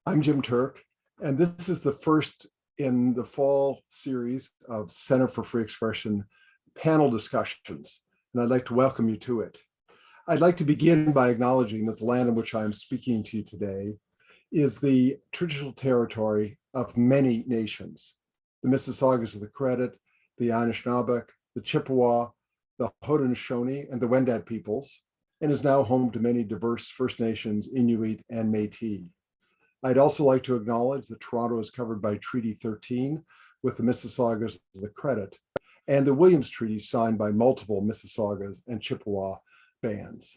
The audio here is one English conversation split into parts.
I'm Jim Turk, and this is the first in the fall series of Center for Free Expression panel discussions, and I'd like to welcome you to it. I'd like to begin by acknowledging that the land in which I'm speaking to you today is the traditional territory of many nations: the Mississaugas of the Credit, the Anishinaabe, the Chippewa, the Haudenosaunee, and the Wendat peoples, and is now home to many diverse First Nations, Inuit, and Métis. I'd also like to acknowledge that Toronto is covered by Treaty 13 with the Mississaugas of the Credit, and the Williams Treaty signed by multiple Mississaugas and Chippewa bands.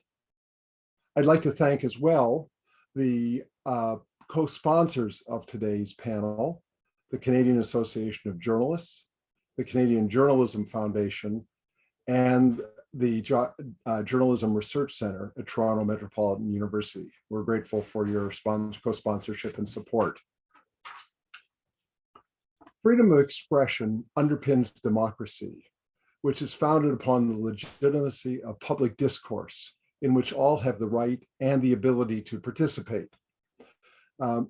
I'd like to thank as well the co-sponsors of today's panel, the Canadian Association of Journalists, the Canadian Journalism Foundation, and the Journalism Research Center at Toronto Metropolitan University. We're grateful for your co-sponsorship and support. Freedom of expression underpins democracy, which is founded upon the legitimacy of public discourse, in which all have the right and the ability to participate. And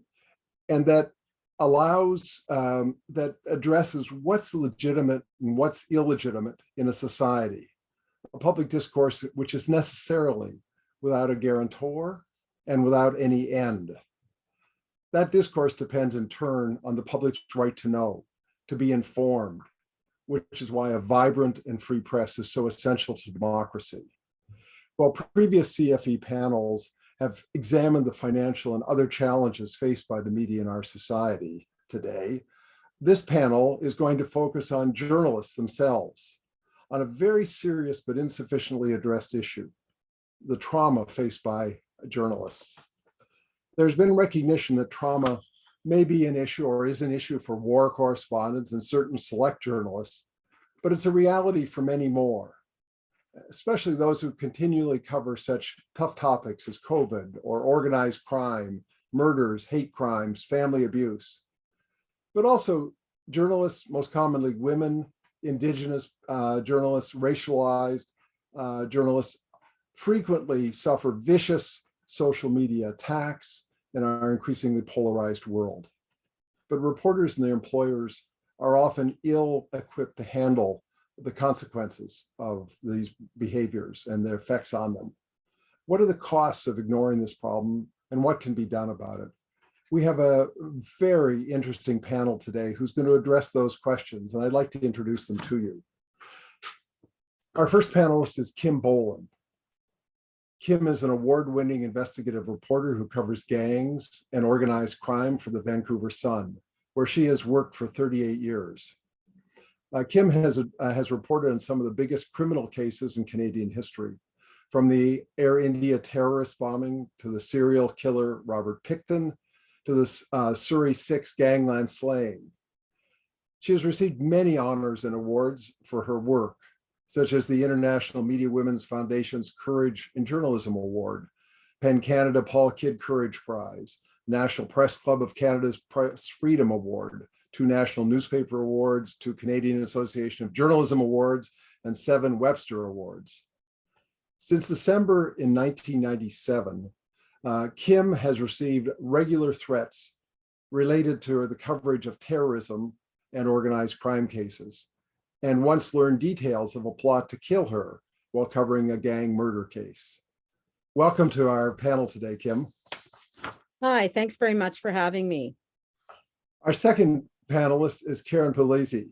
that allows, that addresses what's legitimate and what's illegitimate in a society. A public discourse which is necessarily without a guarantor and without any end. That discourse depends in turn on the public's right to know, to be informed, which is why a vibrant and free press is so essential to democracy. While previous CFE panels have examined the financial and other challenges faced by the media in our society today, this panel is going to focus on journalists themselves, on a very serious but insufficiently addressed issue: the trauma faced by journalists. There's been recognition that trauma may be an issue or is an issue for war correspondents and certain select journalists, but it's a reality for many more, especially those who continually cover such tough topics as COVID or organized crime, murders, hate crimes, family abuse. But also journalists, most commonly women, Indigenous journalists, racialized journalists, frequently suffer vicious social media attacks in our increasingly polarized world. But reporters and their employers are often ill-equipped to handle the consequences of these behaviors and their effects on them. What are the costs of ignoring this problem, and what can be done about it? We have a very interesting panel today who's going to address those questions, and I'd like to introduce them to you. Our first panelist is Kim Bolan. Kim is an award-winning investigative reporter who covers gangs and organized crime for the Vancouver Sun, where she has worked for 38 years. Kim has reported on some of the biggest criminal cases in Canadian history, from the Air India terrorist bombing to the serial killer Robert Pickton, to the Surrey 6 gangland slaying. She has received many honors and awards for her work, such as the International Media Women's Foundation's Courage in Journalism Award, PEN Canada Paul Kidd Courage Prize, National Press Club of Canada's Press Freedom Award, 2 National Newspaper Awards, 2 Canadian Association of Journalism Awards, and 7 Webster Awards. Since December in 1997, Kim has received regular threats related to the coverage of terrorism and organized crime cases, and once learned details of a plot to kill her while covering a gang murder case. Welcome to our panel today, Kim. Hi, thanks very much for having me. Our second panelist is Karyn Pugliese.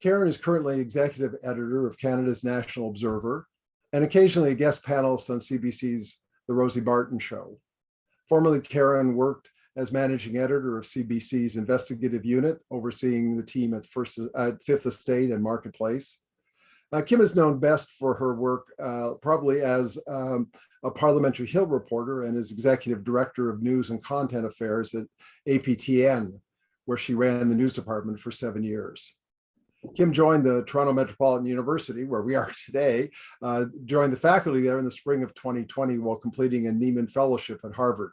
Karyn is currently executive editor of Canada's National Observer and occasionally a guest panelist on CBC's The Rosie Barton Show. Formerly, Karyn worked as managing editor of CBC's investigative unit, overseeing the team at Fifth Estate and Marketplace. Kim is known best for her work probably as a Parliamentary Hill reporter and as executive director of news and content affairs at APTN, where she ran the news department for 7 years. Kim joined the Toronto Metropolitan University, where we are today, joined the faculty there in the spring of 2020 while completing a Nieman Fellowship at Harvard.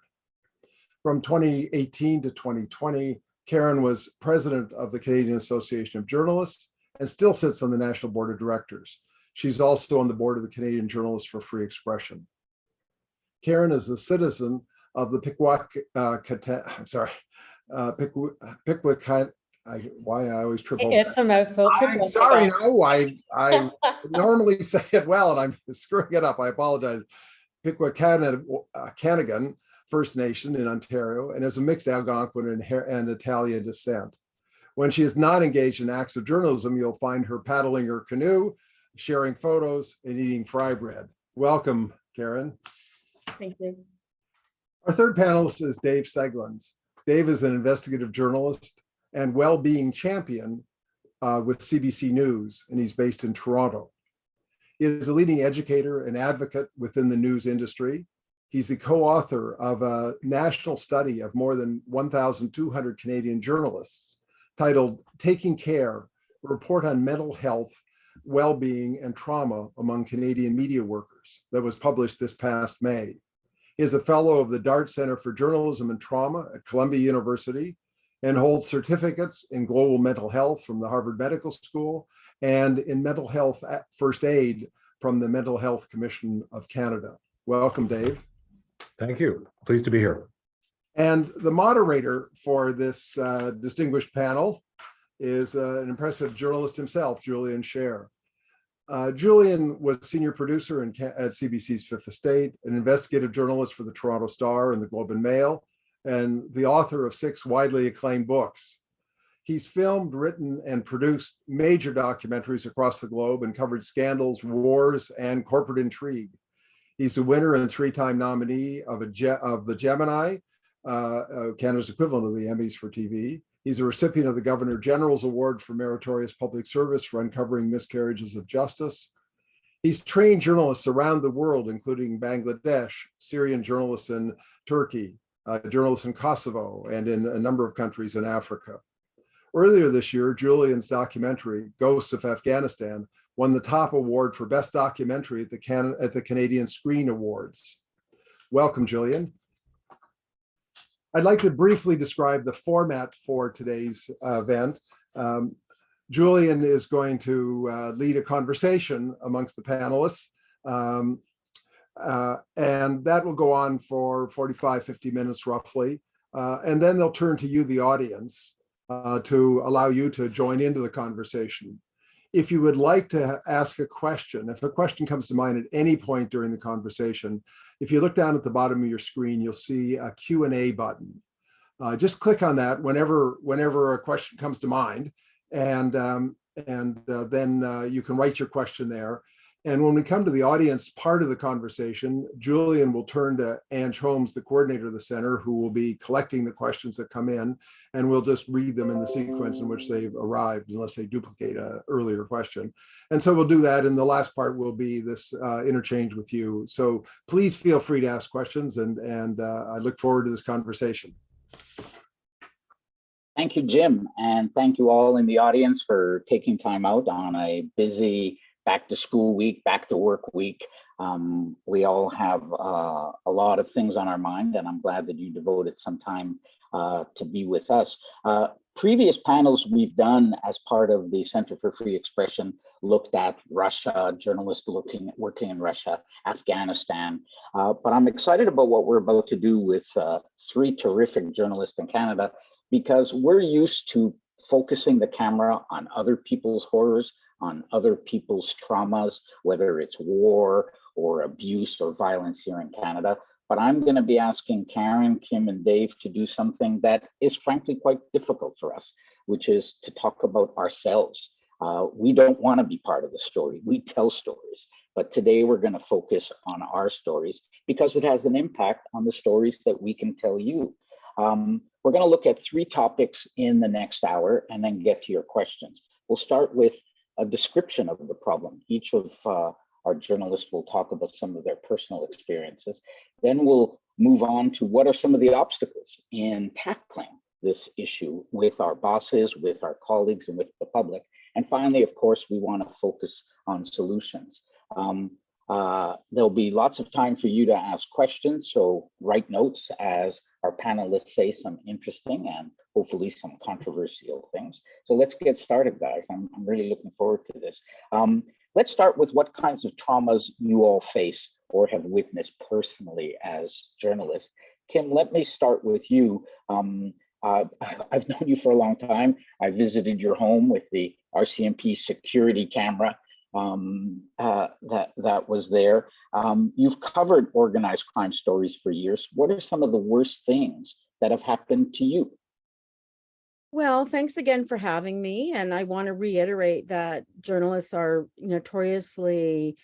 From 2018 to 2020, Karyn was president of the Canadian Association of Journalists and still sits on the National Board of Directors. She's also on the board of the Canadian Journalists for Free Expression. Karyn is a citizen of the Pikwakanagan. Why I always trip over. It's a mouthful. I'm sorry. No, I normally say it well, and I'm screwing it up. I apologize. Pikwakanagan First Nation in Ontario, and is a mixed Algonquin and Italian descent. When she is not engaged in acts of journalism, you'll find her paddling her canoe, sharing photos, and eating fry bread. Welcome, Karyn. Thank you. Our third panelist is Dave Seglins. Dave is an investigative journalist and well-being champion with CBC News, and he's based in Toronto. He is a leading educator and advocate within the news industry. He's the co-author of a national study of more than 1,200 Canadian journalists titled Taking Care, a report on mental health, well-being, and trauma among Canadian media workers that was published this past May. He is a fellow of the Dart Center for Journalism and Trauma at Columbia University and holds certificates in global mental health from the Harvard Medical School and in mental health first aid from the Mental Health Commission of Canada. Welcome, Dave. Thank you. Pleased to be here. And the moderator for this distinguished panel is an impressive journalist himself, Julian Sher. Julian was senior producer at CBC's Fifth Estate, an investigative journalist for the Toronto Star and the Globe and Mail, and the author of 6 widely acclaimed books. He's filmed, written, and produced major documentaries across the globe and covered scandals, wars, and corporate intrigue. He's a winner and 3-time nominee of the Gemini, Canada's equivalent of the Emmys for TV. He's a recipient of the Governor General's Award for Meritorious Public Service for uncovering miscarriages of justice. He's trained journalists around the world, including Bangladesh, Syrian journalists in Turkey, journalists in Kosovo, and in a number of countries in Africa. Earlier this year, Julian's documentary, Ghosts of Afghanistan, won the top award for Best Documentary at the Canadian Screen Awards. Welcome, Julian. I'd like to briefly describe the format for today's event. Julian is going to lead a conversation amongst the panelists, and that will go on for 45, 50 minutes roughly. And then they'll turn to you, the audience, to allow you to join into the conversation. If you would like to ask a question, if a question comes to mind at any point during the conversation, if you look down at the bottom of your screen, you'll see a Q&A button. Just click on that whenever a question comes to mind, and then you can write your question there. And when we come to the audience part of the conversation, Julian will turn to Ange Holmes, the coordinator of the center, who will be collecting the questions that come in, and we'll just read them in the sequence in which they've arrived, unless they duplicate an earlier question. And so we'll do that, and the last part will be this interchange with you. So please feel free to ask questions, and I look forward to this conversation. Thank you, Jim, and thank you all in the audience for taking time out on a busy back to school week, back to work week. We all have a lot of things on our mind, and I'm glad that you devoted some time to be with us. Previous panels we've done as part of the Center for Free Expression looked at Russia, journalists working in Russia, Afghanistan, but I'm excited about what we're about to do with 3 terrific journalists in Canada, because we're used to focusing the camera on other people's horrors, on other people's traumas, whether it's war or abuse or violence here in Canada. But I'm going to be asking Karyn, Kim, and Dave to do something that is frankly quite difficult for us, which is to talk about ourselves. We don't want to be part of the story. We tell stories. But today we're going to focus on our stories because it has an impact on the stories that we can tell you. We're going to look at 3 topics in the next hour and then get to your questions. We'll start with a description of the problem. Each of our journalists will talk about some of their personal experiences. Then we'll move on to what are some of the obstacles in tackling this issue with our bosses, with our colleagues, and with the public. And finally, of course, we want to focus on solutions. There'll be lots of time for you to ask questions, so write notes as our panelists say some interesting and hopefully some controversial things. So let's get started, guys. I'm really looking forward to this. Let's start with what kinds of traumas you all face or have witnessed personally as journalists. Kim, let me start with you. I've known you for a long time. I visited your home with the RCMP security camera that was there. You've covered organized crime stories for years. What are some of the worst things that have happened to you? Well, thanks again for having me. And I want to reiterate that journalists are notoriously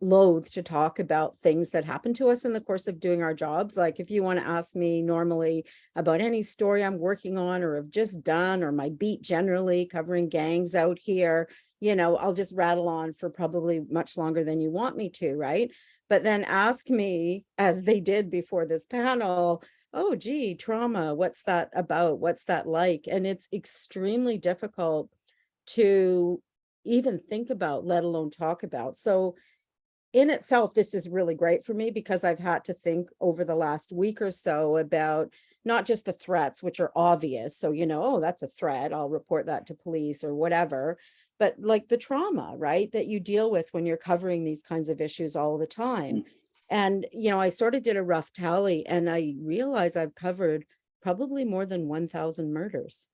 loath to talk about things that happen to us in the course of doing our jobs. Like if you want to ask me normally about any story I'm working on or have just done, or my beat generally covering gangs out here, I'll just rattle on for probably much longer than you want me to, right? But then ask me, as they did before this panel, oh, gee, trauma, what's that about? What's that like? And it's extremely difficult to even think about, let alone talk about. So in itself, this is really great for me because I've had to think over the last week or so about not just the threats, which are obvious. So, oh, that's a threat, I'll report that to police or whatever, but like the trauma, right, that you deal with when you're covering these kinds of issues all the time. And, I sort of did a rough tally and I realized I've covered probably more than 1,000 murders,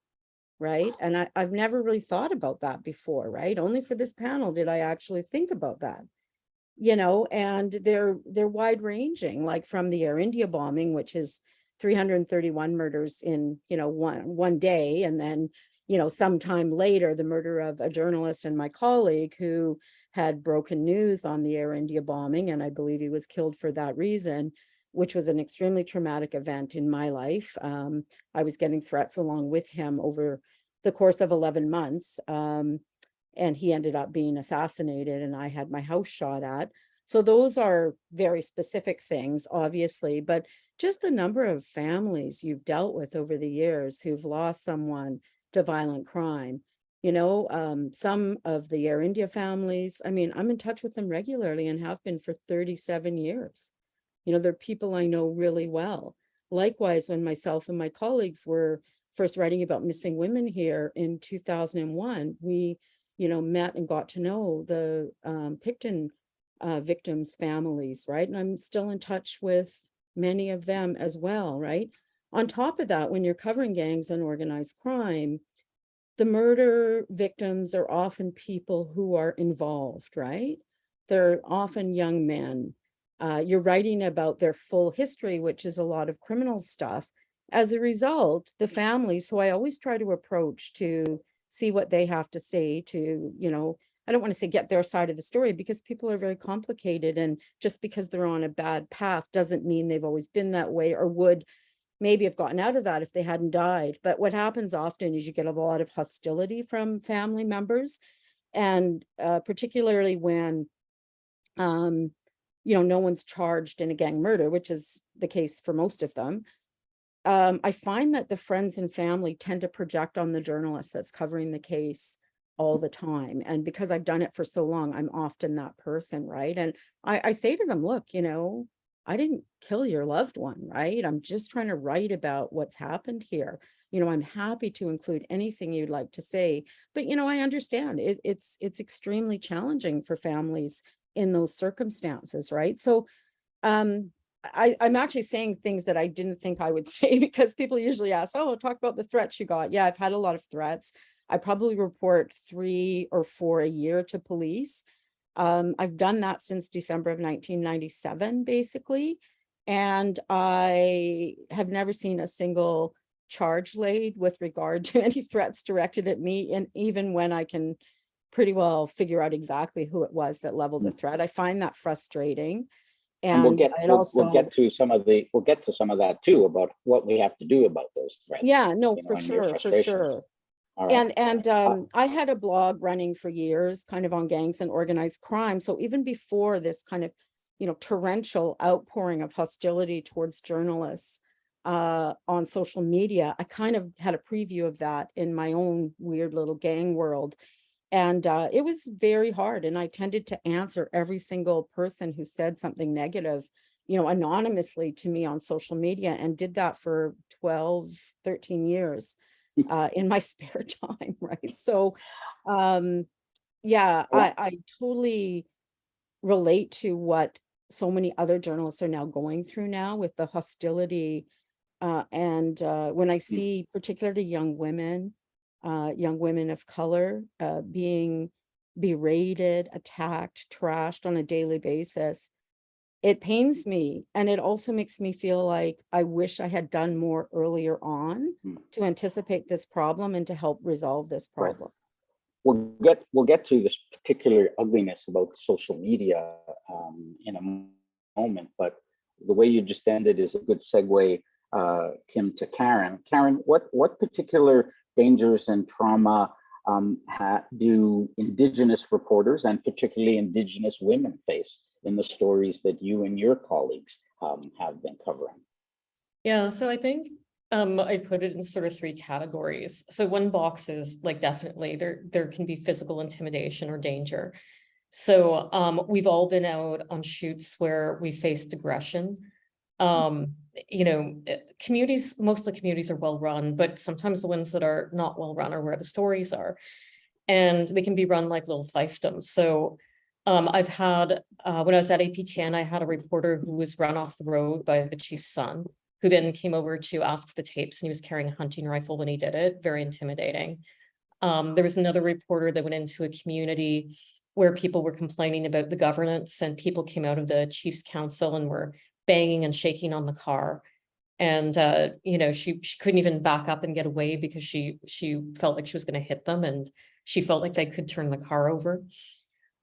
right? And I've never really thought about that before, right? Only for this panel did I actually think about that. And they're wide ranging, like from the Air India bombing, which is 331 murders in, one day. And then, sometime later, the murder of a journalist and my colleague who had broken news on the Air India bombing. And I believe he was killed for that reason, which was an extremely traumatic event in my life. I was getting threats along with him over the course of 11 months. And he ended up being assassinated and I had my house shot at. So those are very specific things, obviously, but just the number of families you've dealt with over the years who've lost someone to violent crime. Some of the Air India families, I'm in touch with them regularly and have been for 37 years. They're people I know really well. Likewise, when myself and my colleagues were first writing about missing women here in 2001, we met and got to know the Picton victims' families, right? And I'm still in touch with many of them as well, right? On top of that, when you're covering gangs and organized crime, the murder victims are often people who are involved, right? They're often young men. You're writing about their full history, which is a lot of criminal stuff. As a result, the families, who I always try to approach to see what they have to say to, I don't want to say get their side of the story because people are very complicated. And just because they're on a bad path doesn't mean they've always been that way or would maybe have gotten out of that if they hadn't died. But what happens often is you get a lot of hostility from family members. And particularly when, no one's charged in a gang murder, which is the case for most of them. I find that the friends and family tend to project on the journalist that's covering the case all the time. And because I've done it for so long, I'm often that person, right? And I say to them, look, I didn't kill your loved one, right? I'm just trying to write about what's happened here. I'm happy to include anything you'd like to say, but I understand it's extremely challenging for families in those circumstances, right? So I'm actually saying things that I didn't think I would say because people usually ask, oh, talk about the threats you got. Yeah, I've had a lot of threats. I probably report 3 or 4 a year to police. I've done that since December of 1997, basically. And I have never seen a single charge laid with regard to any threats directed at me. And even when I can pretty well figure out exactly who it was that leveled the threat, I find that frustrating. And we'll get to some of that too about what we have to do about those threats. Yeah, no, for sure. Right. And I had a blog running for years, kind of on gangs and organized crime. So even before this kind of, torrential outpouring of hostility towards journalists on social media, I kind of had a preview of that in my own weird little gang world. And it was very hard. And I tended to answer every single person who said something negative, anonymously to me on social media, and did that for 12, 13 years in my spare time. Right. So, I totally relate to what so many other journalists are now going through now with the hostility. And when I see particularly young women of color being berated, attacked, trashed on a daily basis, it pains me. And it also makes me feel like I wish I had done more earlier on to anticipate this problem and to help resolve this problem. We'll get to this particular ugliness about social media in a moment, but the way you just ended is a good segue, Kim, to Karyn. Karyn, what particular dangers and trauma do Indigenous reporters and particularly Indigenous women face in the stories that you and your colleagues have been covering? Yeah, so I think I put it in sort of three categories. So one box is like definitely there can be physical intimidation or danger. So we've all been out on shoots where we faced aggression. You know, communities, most of the communities are well run, but sometimes the ones that are not well run are where the stories are. And they can be run like little fiefdoms. So I've had, when I was at APTN, I had a reporter who was run off the road by the chief's son, who then came over to ask for the tapes, and he was carrying a hunting rifle when he did it. Very intimidating. There was another reporter that went into a community where people were complaining about the governance, and people came out of the chief's council and were banging and shaking on the car. And you know, she couldn't even back up and get away because she felt like she was going to hit them, and she felt like they could turn the car over.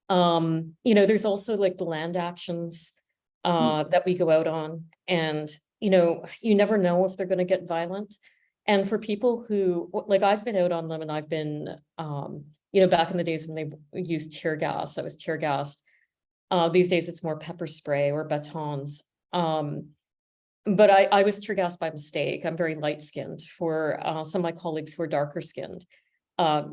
You know, there's also like the land actions that we go out on, and you know, you never know if they're going to get violent. And for people who, like, I've been out on them, and I've been, you know, back in the days when they used tear gas, I was tear gassed. These days it's more pepper spray or batons. But I was tear gassed by mistake. I'm very light skinned. For some of my colleagues who are darker skinned,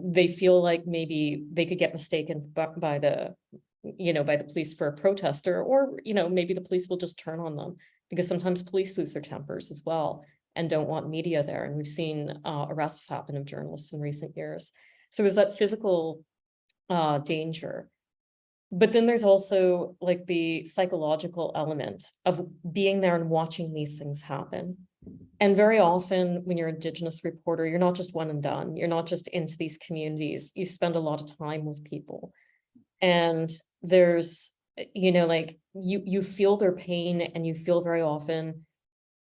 they feel like maybe they could get mistaken by the, you know, by the police for a protester, or, you know, maybe the police will just turn on them, because sometimes police lose their tempers as well and don't want media there. And we've seen arrests happen of journalists in recent years. So there's that physical danger. But then there's also like the psychological element of being there and watching these things happen. And very often when you're an Indigenous reporter, you're not just one and done. You're not just into these communities. You spend a lot of time with people. And there's, you know, like you feel their pain, and you feel very often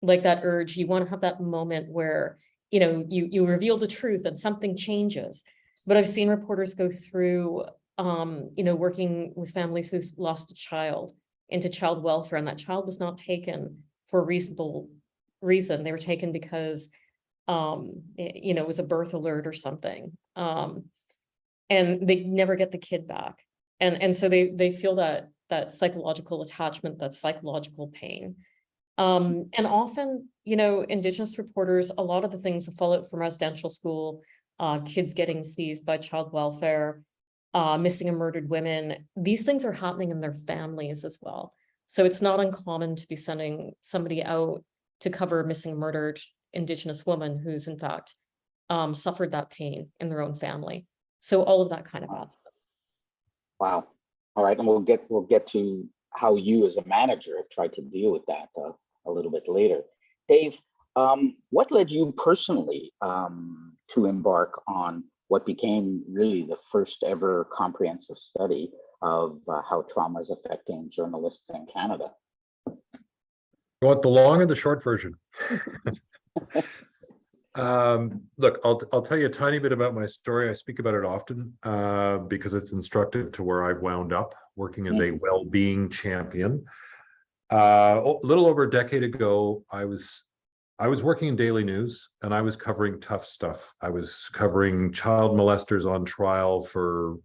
like that urge. You want to have that moment where, you know, you reveal the truth and something changes. But I've seen reporters go through, you know, working with families who's lost a child into child welfare, and that child was not taken for a reasonable reason. They were taken because, you know, it was a birth alert or something. And they never get the kid back. And so they feel that psychological attachment, that psychological pain. And often, you know, Indigenous reporters, a lot of the things that fall out from residential school, kids getting seized by child welfare, missing and murdered women, these things are happening in their families as well. So it's not uncommon to be sending somebody out to cover a missing, murdered Indigenous woman who's in fact suffered that pain in their own family. So all of that kind of adds up. Wow. All right, and we'll get to how you as a manager have tried to deal with that a little bit later. Dave, what led you personally to embark on what became really the first ever comprehensive study of how trauma is affecting journalists in Canada? You want the long or the short version? Look, I'll tell you a tiny bit about my story. I speak about it often because it's instructive to where I've wound up working as a well-being champion. A little over a decade ago, I was working in daily news, and I was covering tough stuff. I was covering child molesters on trial for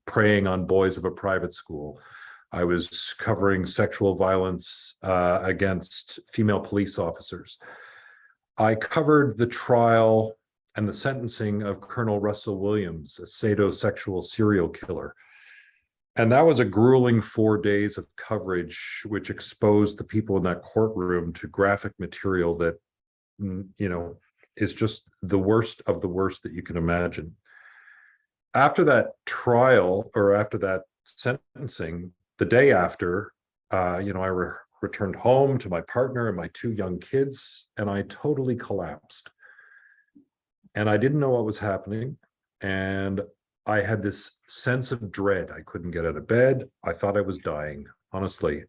preying on boys of a private school. I was covering sexual violence against female police officers. I covered the trial and the sentencing of Colonel Russell Williams, a sadomasochistic serial killer. And that was a grueling 4 days of coverage, which exposed the people in that courtroom to graphic material that, you know, is just the worst of the worst that you can imagine. After that trial, or after that sentencing, the day after, I returned home to my partner and my 2 young kids, and I totally collapsed. And I didn't know what was happening. And I had this sense of dread. I couldn't get out of bed. I thought I was dying, honestly.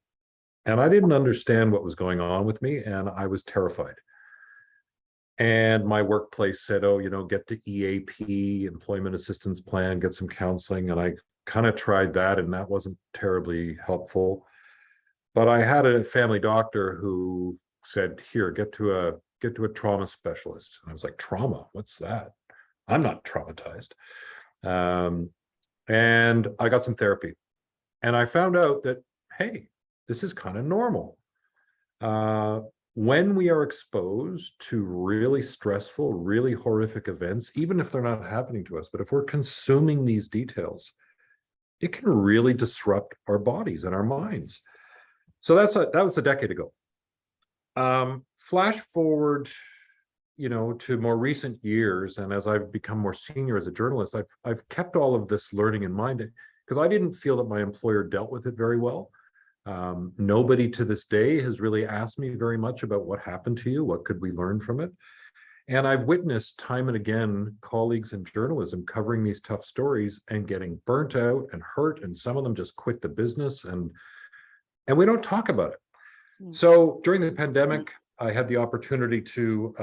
And I didn't understand what was going on with me, and I was terrified. And my workplace said, oh, get to EAP, Employment Assistance Plan, get some counseling. And I kind of tried that, and that wasn't terribly helpful. But I had a family doctor who said, here, get to a trauma specialist. And I was like, trauma? What's that? I'm not traumatized. And I got some therapy. And I found out that, hey, this is kind of normal. When we are exposed to really stressful, really horrific events, even if they're not happening to us, but if we're consuming these details, it can really disrupt our bodies and our minds. So that was a decade ago. Flash forward, to more recent years, and as I've become more senior as a journalist, I've kept all of this learning in mind, because I didn't feel that my employer dealt with it very well. Nobody to this day has really asked me very much about what happened to you, what could we learn from it. And I've witnessed time and again colleagues in journalism covering these tough stories and getting burnt out and hurt, and some of them just quit the business, and we don't talk about it. So during the pandemic, I had the opportunity to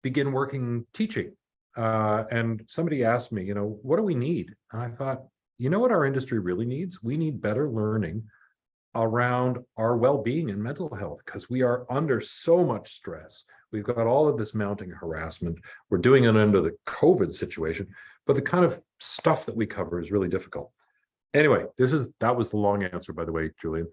begin working teaching, and somebody asked me, what do we need? And I thought, what our industry really needs? We need better learning around our well-being and mental health, because we are under so much stress. We've got all of this mounting harassment. We're doing it under the COVID situation, but the kind of stuff that we cover is really difficult. Anyway, that was the long answer, by the way, Julian.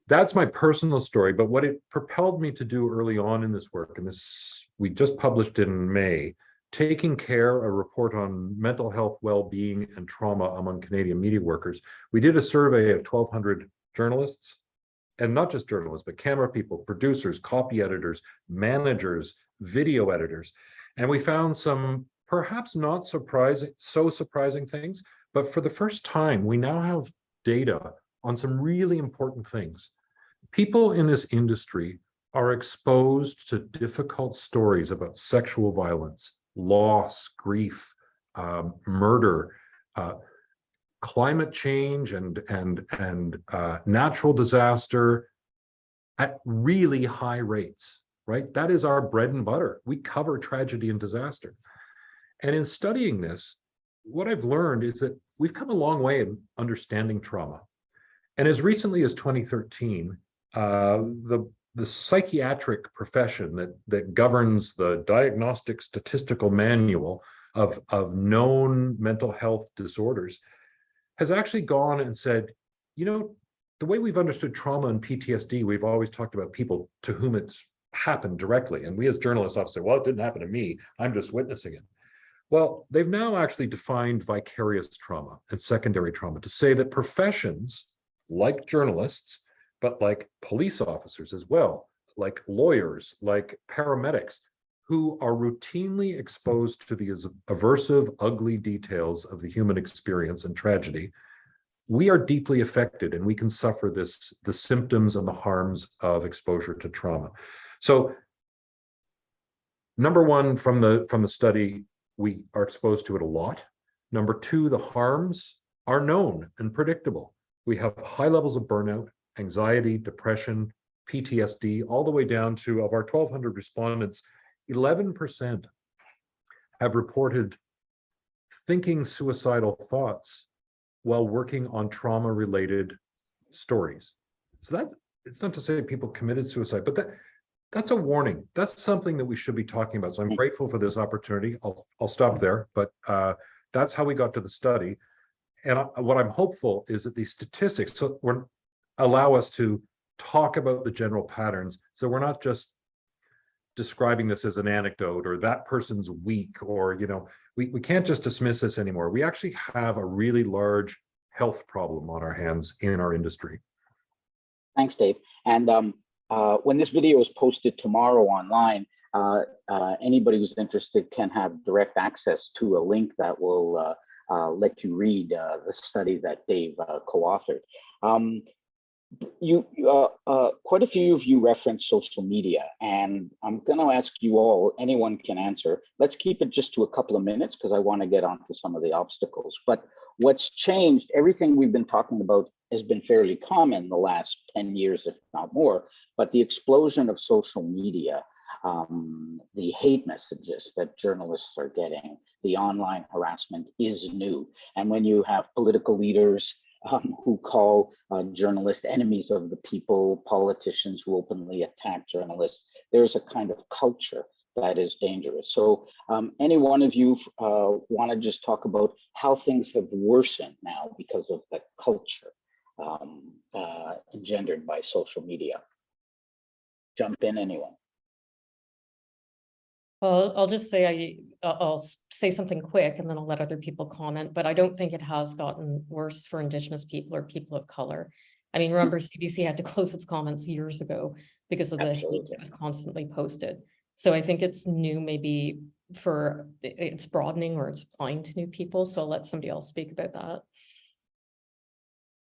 That's my personal story, but what it propelled me to do early on in this work, and this we just published in May, Taking Care, a report on mental health, well-being, and trauma among Canadian media workers. We did a survey of 1,200 journalists, and not just journalists, but camera people, producers, copy editors, managers, video editors. And we found some perhaps not surprising things, but for the first time, we now have data on some really important things. People in this industry are exposed to difficult stories about sexual violence, loss, grief, murder, climate change, and natural disaster at really high rates, right? That is our bread and butter. We cover tragedy and disaster. And in studying this, what I've learned is that we've come a long way in understanding trauma. And as recently as 2013, the psychiatric profession that governs the Diagnostic Statistical Manual of known mental health disorders has actually gone and said, the way we've understood trauma and PTSD, we've always talked about people to whom it's happened directly. And we as journalists often say, well, it didn't happen to me, I'm just witnessing it. Well, they've now actually defined vicarious trauma and secondary trauma to say that professions like journalists, but like police officers as well, like lawyers, like paramedics, who are routinely exposed to the aversive, ugly details of the human experience and tragedy, we are deeply affected, and we can suffer the symptoms and the harms of exposure to trauma. So, number one, from the study, we are exposed to it a lot. Number two, the harms are known and predictable. We have high levels of burnout, anxiety, depression, PTSD, all the way down to, of our 1,200 respondents, 11% have reported thinking suicidal thoughts while working on trauma-related stories. So it's not to say people committed suicide, but that's a warning. That's something that we should be talking about. So I'm grateful for this opportunity. I'll stop there, but that's how we got to the study. And what I'm hopeful is that these statistics allow us to talk about the general patterns, so we're not just describing this as an anecdote or that person's weak, or we can't just dismiss this anymore. We actually have a really large health problem on our hands in our industry. Thanks, Dave. And when this video is posted tomorrow online, anybody who's interested can have direct access to a link that will let you read the study that Dave co-authored. Quite a few of you referenced social media, and I'm going to ask you all, anyone can answer. Let's keep it just to a couple of minutes because I want to get onto some of the obstacles. But what's changed, everything we've been talking about has been fairly common the last 10 years, if not more, but the explosion of social media, the hate messages that journalists are getting, the online harassment is new. And when you have political leaders who call journalists enemies of the people, politicians who openly attack journalists, there's a kind of culture that is dangerous. So any one of you want to just talk about how things have worsened now because of the culture engendered by social media? Jump in, anyone. Well, I'll just say I'll say something quick and then I'll let other people comment, but I don't think it has gotten worse for Indigenous people or people of color. I mean, remember CBC had to close its comments years ago because of the hate that was constantly posted. So I think it's new, maybe for it's broadening or it's applying to new people. So I'll let somebody else speak about that.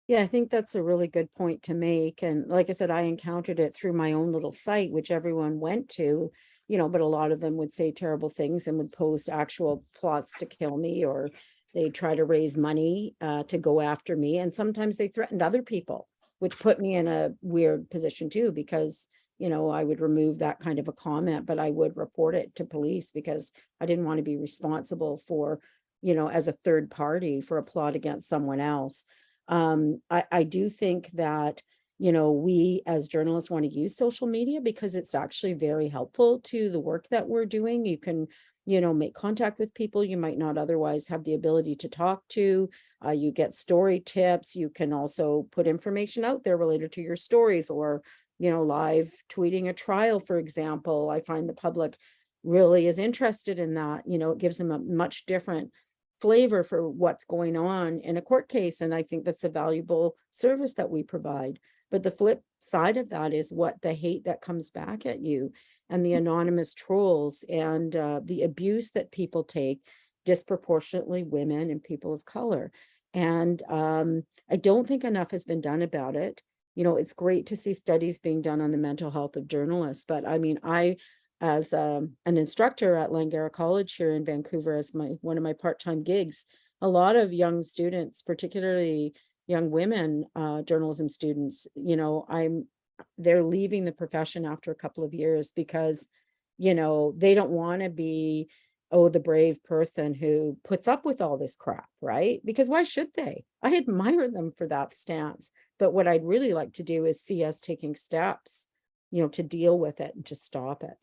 Yeah, I think that's a really good point to make. And like I said, I encountered it through my own little site, which everyone went to, but a lot of them would say terrible things and would post actual plots to kill me, or they try to raise money to go after me. And sometimes they threatened other people, which put me in a weird position too, because, I would remove that kind of a comment, but I would report it to police because I didn't want to be responsible for, as a third party for a plot against someone else. I do think that, we as journalists want to use social media because it's actually very helpful to the work that we're doing. You can, make contact with people you might not otherwise have the ability to talk to. You get story tips. You can also put information out there related to your stories, or, live tweeting a trial, for example. I find the public really is interested in that. It gives them a much different flavor for what's going on in a court case. And I think that's a valuable service that we provide. But the flip side of that is what the hate that comes back at you, and the anonymous trolls, and the abuse that people take, disproportionately women and people of color. And I don't think enough has been done about it. It's great to see studies being done on the mental health of journalists. But I mean, as an instructor at Langara College here in Vancouver, as one of my part-time gigs, a lot of young students, particularly young women journalism students, they're leaving the profession after a couple of years because, they don't want to be, the brave person who puts up with all this crap, right? Because why should they? I admire them for that stance. But what I'd really like to do is see us taking steps, to deal with it and to stop it.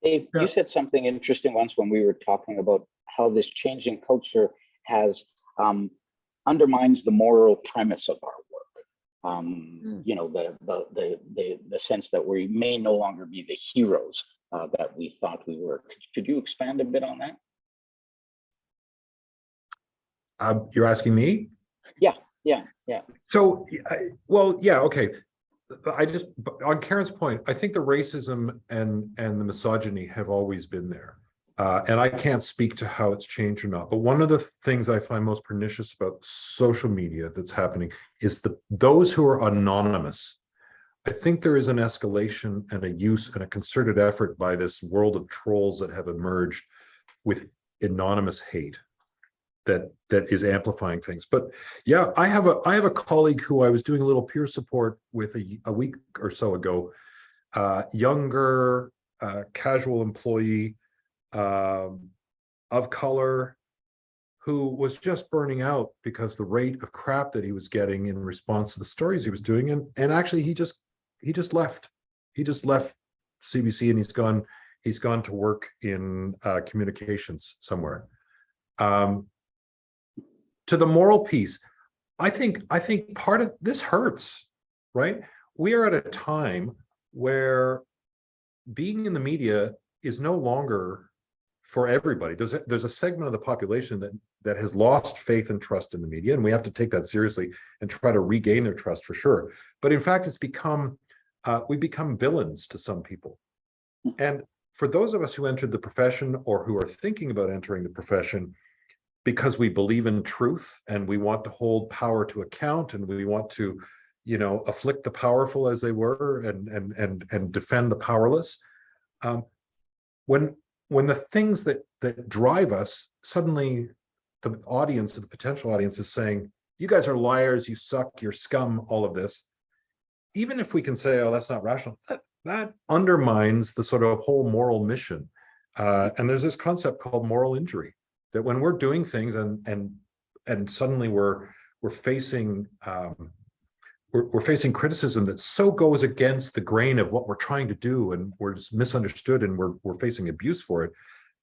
Dave, you said something interesting once when we were talking about how this changing culture has undermines the moral premise of our work. The sense that we may no longer be the heroes that we thought we were. Could you expand a bit on that? You're asking me? Yeah. So, okay. On Karyn's point, I think the racism and the misogyny have always been there. And I can't speak to how it's changed or not. But one of the things I find most pernicious about social media that's happening is those who are anonymous. I think there is an escalation and a use and a concerted effort by this world of trolls that have emerged with anonymous hate that is amplifying things. But yeah, I have a colleague who I was doing a little peer support with a week or so ago, younger, casual employee of color, who was just burning out because the rate of crap that he was getting in response to the stories he was doing, and actually he just left CBC, and he's gone to work in communications somewhere. To the moral piece, I think part of this hurts, right? We are at a time where being in the media is no longer for everybody. There's a segment of the population that has lost faith and trust in the media, and we have to take that seriously and try to regain their trust for sure. But in fact, we become villains to some people. And for those of us who entered the profession or who are thinking about entering the profession because we believe in truth and we want to hold power to account and we want to, afflict the powerful as they were and defend the powerless. When the things that drive us, suddenly the audience, the potential audience, is saying, you guys are liars, you suck, you're scum, all of this. Even if we can say, oh, that's not rational, that undermines the sort of whole moral mission. And there's this concept called moral injury, that when we're doing things and suddenly we're facing we're facing criticism that so goes against the grain of what we're trying to do, and we're just misunderstood, and we're facing abuse for it,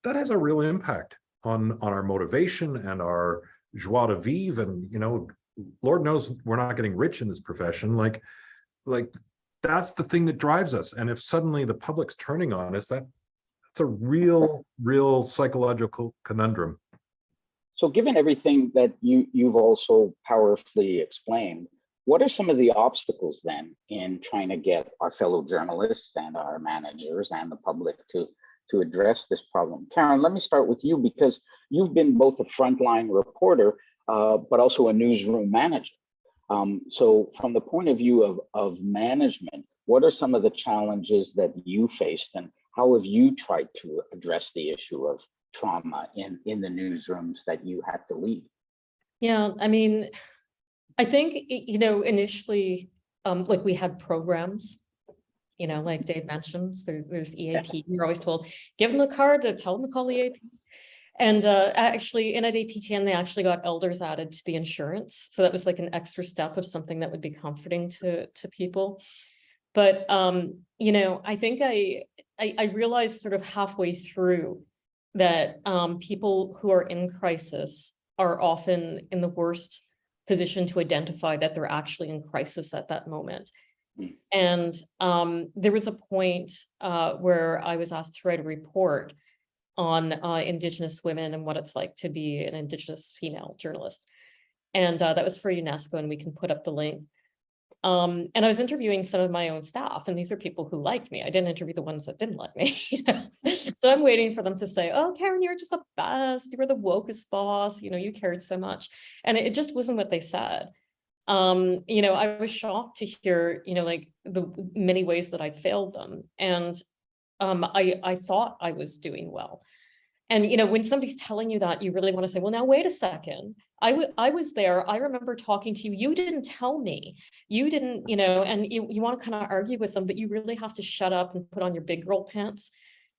that has a real impact on our motivation and our joie de vivre. And Lord knows we're not getting rich in this profession. Like that's the thing that drives us. And if suddenly the public's turning on us, that's a real psychological conundrum. So given everything that you've also powerfully explained, what are some of the obstacles then in trying to get our fellow journalists and our managers and the public to address this problem? Karyn, let me start with you, because you've been both a frontline reporter, but also a newsroom manager. So from the point of view of management, what are some of the challenges that you faced, and how have you tried to address the issue of trauma in the newsrooms that you had to lead? Yeah, I mean, I think, initially, like we had programs, like Dave mentions, there's EAP. You're always told, give them a card to tell them to call EAP. And actually, in at APTN, they actually got elders added to the insurance. So that was like an extra step of something that would be comforting to people. But, I think I realized sort of halfway through that people who are in crisis are often in the worst position to identify that they're actually in crisis at that moment. And there was a point where I was asked to write a report on Indigenous women and what it's like to be an Indigenous female journalist. And that was for UNESCO, and we can put up the link. And I was interviewing some of my own staff, and these are people who liked me. I didn't interview the ones that didn't like me. So I'm waiting for them to say, oh, Karyn, you're just the best. You were the wokest boss. You cared so much. And it just wasn't what they said. I was shocked to hear, like the many ways that I'd failed them. And I thought I was doing well. And, when somebody's telling you that, you really want to say, well, now, wait a second. I was there. I remember talking to you. You didn't tell me. You didn't, and you want to kind of argue with them, but you really have to shut up and put on your big girl pants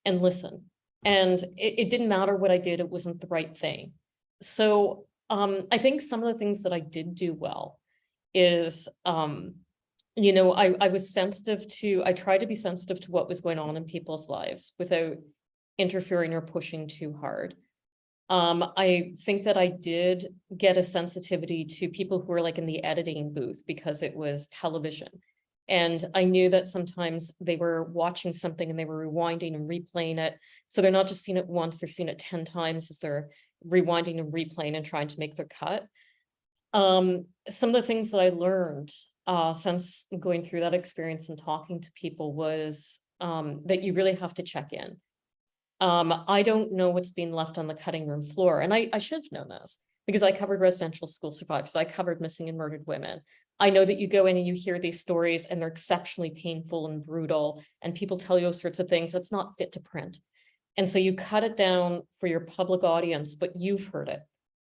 and listen. And it didn't matter what I did. It wasn't the right thing. So I think some of the things that I did do well is, I was sensitive I tried to be sensitive to what was going on in people's lives without interfering or pushing too hard. I think that I did get a sensitivity to people who were like in the editing booth because it was television. And I knew that sometimes they were watching something and they were rewinding and replaying it. So they're not just seeing it once, they're seeing it 10 times as they're rewinding and replaying and trying to make their cut. Some of the things that I learned since going through that experience and talking to people was that you really have to check in. I don't know what's being left on the cutting room floor. And I should have known this because I covered residential school survivors. I covered missing and murdered women. I know that you go in and you hear these stories and they're exceptionally painful and brutal, and people tell you all sorts of things that's not fit to print. And so you cut it down for your public audience, but you've heard it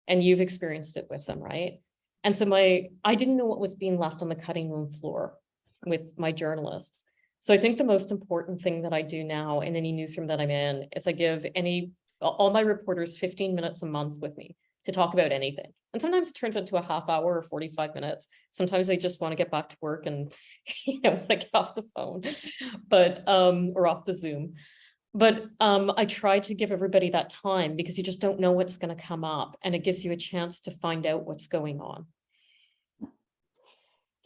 and you've experienced it with them, right? And so I didn't know what was being left on the cutting room floor with my journalists. So I think the most important thing that I do now in any newsroom that I'm in is I give all my reporters 15 minutes a month with me to talk about anything. And sometimes it turns into a half hour or 45 minutes. Sometimes they just want to get back to work and want to get off the phone, or off the Zoom. But I try to give everybody that time because you just don't know what's going to come up, and it gives you a chance to find out what's going on.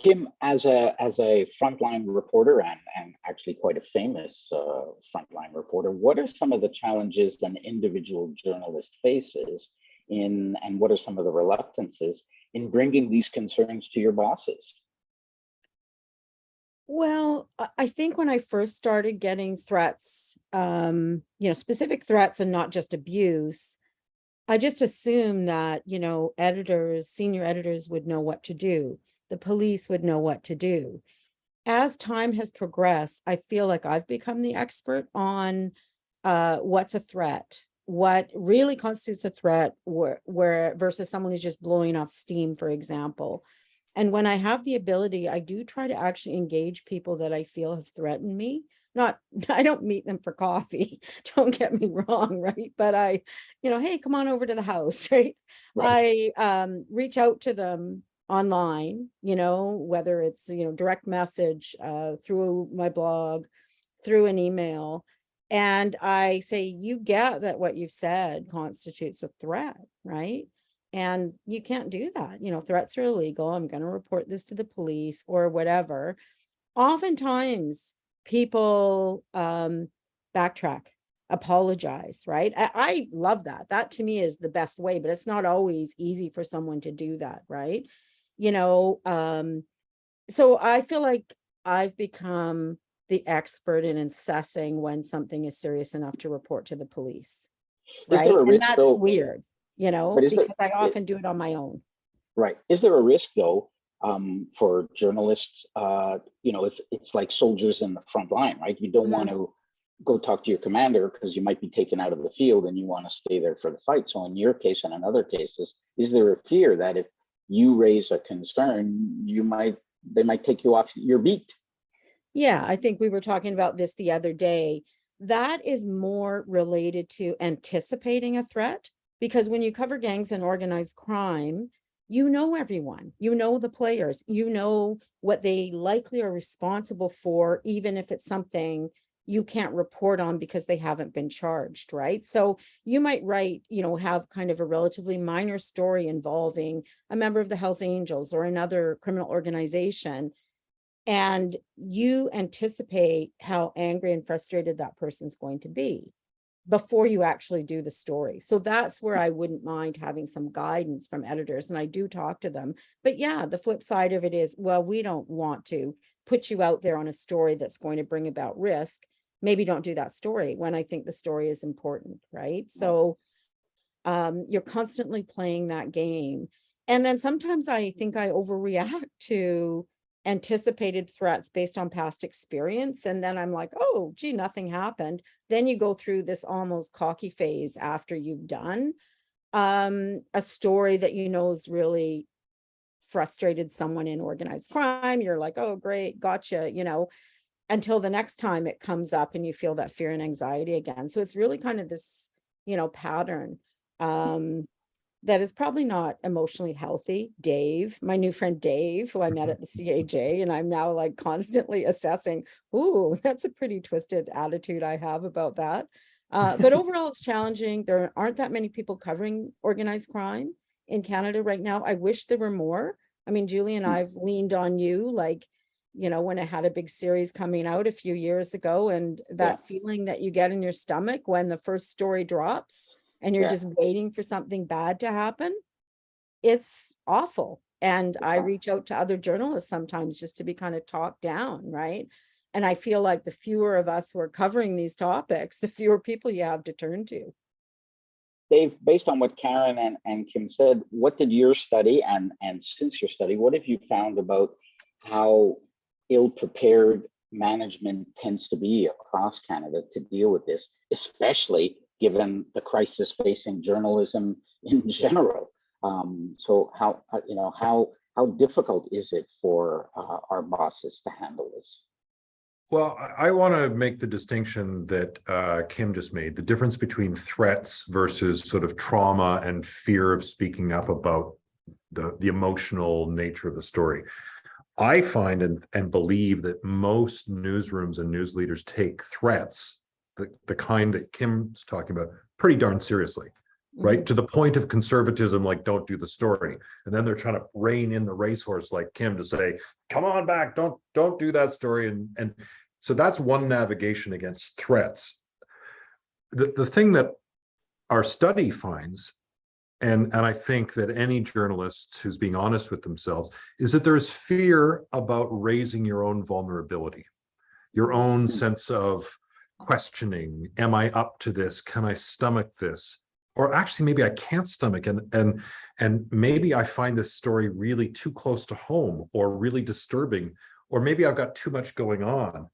Kim, as a frontline reporter and actually quite a famous frontline reporter, what are some of the challenges an individual journalist faces and what are some of the reluctances in bringing these concerns to your bosses? Well, I think when I first started getting threats, specific threats and not just abuse, I just assumed that, editors, senior editors would know what to do, the police would know what to do. As time has progressed, I feel like I've become the expert on what's a threat, what really constitutes a threat, where versus someone who's just blowing off steam, for example. And when I have the ability, I do try to actually engage people that I feel have threatened me. Not, I don't meet them for coffee, don't get me wrong, right? But I, hey, come on over to the house, right? Right. I reach out to them online, whether it's, direct message through my blog, through an email. And I say, you get that what you've said constitutes a threat, right? And you can't do that. Threats are illegal. I'm going to report this to the police or whatever. Oftentimes people backtrack, apologize, right? I love that. That to me is the best way, but it's not always easy for someone to do that, right? So I feel like I've become the expert in assessing when something is serious enough to report to the police, Is right? there a And risk that's though? weird, But is there, because I often do it on my own. right. Is there a risk though, for journalists? If it's like soldiers in the front line, right? You don't want to go talk to your commander because you might be taken out of the field and you want to stay there for the fight. So in your case and in other cases, is there a fear that if you raise a concern, they might take you off your beat? Yeah, I think we were talking about this the other day. That is more related to anticipating a threat, because when you cover gangs and organized crime, you know everyone, you know the players, you know what they likely are responsible for, even if it's something you can't report on because they haven't been charged, right? So you might write, have kind of a relatively minor story involving a member of the Hells Angels or another criminal organization, and you anticipate how angry and frustrated that person's going to be before you actually do the story. So that's where I wouldn't mind having some guidance from editors, and I do talk to them. But yeah, the flip side of it is, well, we don't want to put you out there on a story that's going to bring about risk. Maybe don't do that story when I think the story is important, right? So you're constantly playing that game. And then sometimes I think I overreact to anticipated threats based on past experience. And then I'm like, oh, gee, nothing happened. Then you go through this almost cocky phase after you've done a story that is really frustrated someone in organized crime. You're like, oh, great, gotcha, until the next time it comes up and you feel that fear and anxiety again. So it's really kind of this, pattern that is probably not emotionally healthy. Dave, my new friend Dave, who I met at the CAJ, and I'm now like constantly assessing, ooh, that's a pretty twisted attitude I have about that. But overall, it's challenging. There aren't that many people covering organized crime in Canada right now. I wish there were more. I mean, Julian, I've leaned on you, like, when I had a big series coming out a few years ago, and that feeling that you get in your stomach when the first story drops and you're just waiting for something bad to happen, it's awful. And I reach out to other journalists sometimes just to be kind of talked down, right? And I feel like the fewer of us who are covering these topics, the fewer people you have to turn to. Dave, based on what Karyn and Kim said, what did your study, and since your study, what have you found about how ill-prepared management tends to be across Canada to deal with this, especially given the crisis facing journalism in general? So how difficult is it for our bosses to handle this? Well, I want to make the distinction that Kim just made, the difference between threats versus sort of trauma and fear of speaking up about the emotional nature of the story. I find and believe that most newsrooms and news leaders take threats, the kind that Kim's talking about, pretty darn seriously, right? To the point of conservatism, like don't do the story. And then they're trying to rein in the racehorse like Kim to say, come on back, don't do that story. And so that's one navigation against threats. The thing that our study finds, and I think that any journalist who's being honest with themselves, is that there's fear about raising your own vulnerability, your own sense of questioning. Am I up to this? Can I stomach this? or actually maybe I can't stomach, and maybe I find this story really too close to home or really disturbing, or maybe I've got too much going on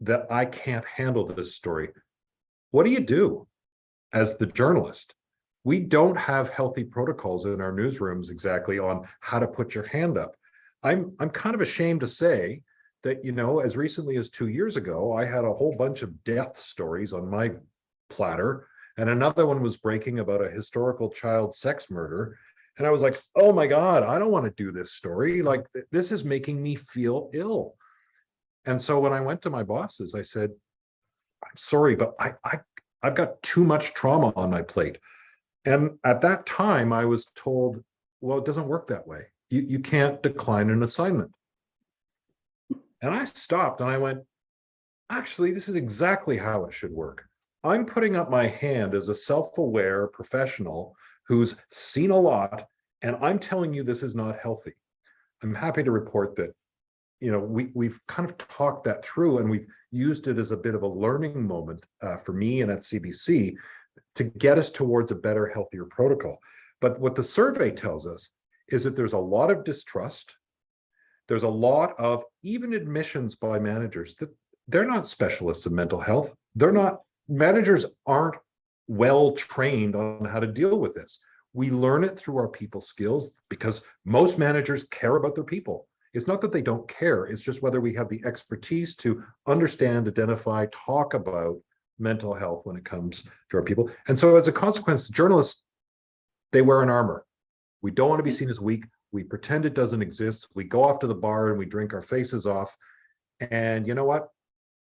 that I can't handle this story. What do you do as the journalist? We don't have healthy protocols in our newsrooms exactly on how to put your hand up. I'm kind of ashamed to say that, you know, as recently as 2 years ago, I had a whole bunch of death stories on my platter, and another one was breaking about a historical child sex murder. And I was like, oh my God, I don't want to do this story. Like, this is making me feel ill. And so when I went to my bosses, I said, I'm sorry, but I've got too much trauma on my plate. And at that time, I was told, well, it doesn't work that way. You can't decline an assignment. And I stopped and I went, actually, this is exactly how it should work. I'm putting up my hand as a self-aware professional who's seen a lot, and I'm telling you this is not healthy. I'm happy to report that, you know, we've kind of talked that through, and we've used it as a bit of a learning moment for me and at CBC to get us towards a better, healthier protocol. But what the survey tells us is that there's a lot of distrust. There's a lot of even admissions by managers that they're not specialists in mental health. Managers aren't well trained on how to deal with this. We learn it through our people skills because most managers care about their people. It's not that they don't care, it's just whether we have the expertise to understand, identify, talk about mental health when it comes to our people. And so as a consequence, journalists, they wear an armor. We don't want to be seen as weak. We pretend it doesn't exist. We go off to the bar and we drink our faces off. And you know what?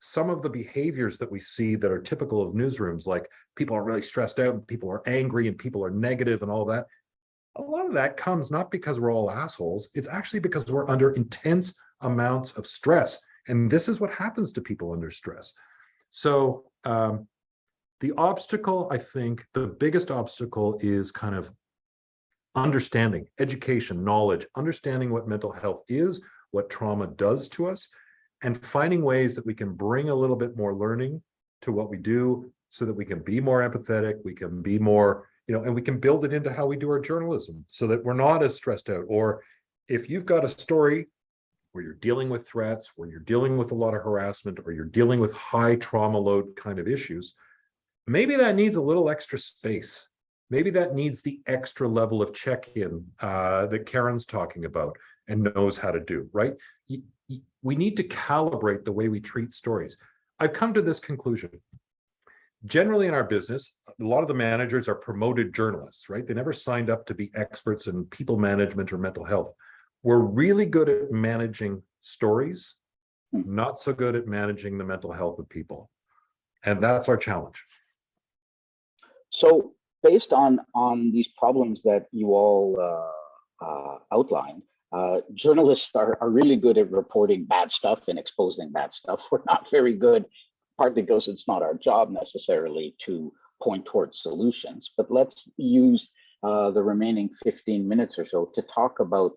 Some of the behaviors that we see that are typical of newsrooms, like people are really stressed out and people are angry and people are negative and all that, a lot of that comes not because we're all assholes. It's actually because we're under intense amounts of stress. And this is what happens to people under stress. So the obstacle, I think, the biggest obstacle is kind of understanding, education, knowledge, understanding what mental health is, what trauma does to us, and finding ways that we can bring a little bit more learning to what we do so that we can be more empathetic, we can be more, you know, and we can build it into how we do our journalism so that we're not as stressed out. Or if you've got a story where you're dealing with threats, where you're dealing with a lot of harassment, or you're dealing with high trauma load kind of issues, maybe that needs a little extra space. Maybe that needs the extra level of check-in that Karyn's talking about and knows how to do, right? We need to calibrate the way we treat stories. I've come to this conclusion. Generally in our business, a lot of the managers are promoted journalists, right? They never signed up to be experts in people management or mental health. We're really good at managing stories, not so good at managing the mental health of people. And that's our challenge. So based on these problems that you all outlined, journalists are really good at reporting bad stuff and exposing bad stuff. We're not very good, partly because it's not our job necessarily to point towards solutions. But let's use the remaining 15 minutes or so to talk about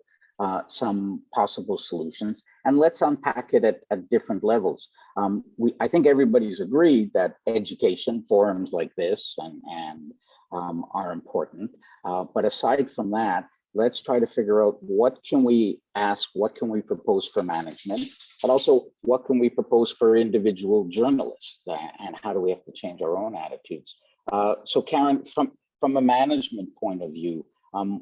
some possible solutions, and let's unpack it at different levels. I think everybody's agreed that education forums like this and are important. But aside from that, let's try to figure out what can we ask, what can we propose for management, but also what can we propose for individual journalists, and how do we have to change our own attitudes? So Karyn, from a management point of view,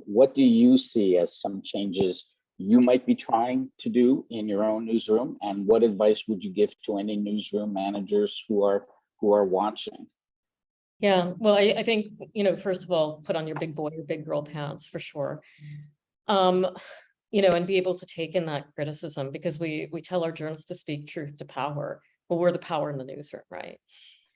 what do you see as some changes you might be trying to do in your own newsroom, and what advice would you give to any newsroom managers who are watching? Yeah, well, I think, you know, first of all, put on your big boy or big girl pants for sure. You know, and be able to take in that criticism, because we tell our journalists to speak truth to power, but we're the power in the newsroom, right?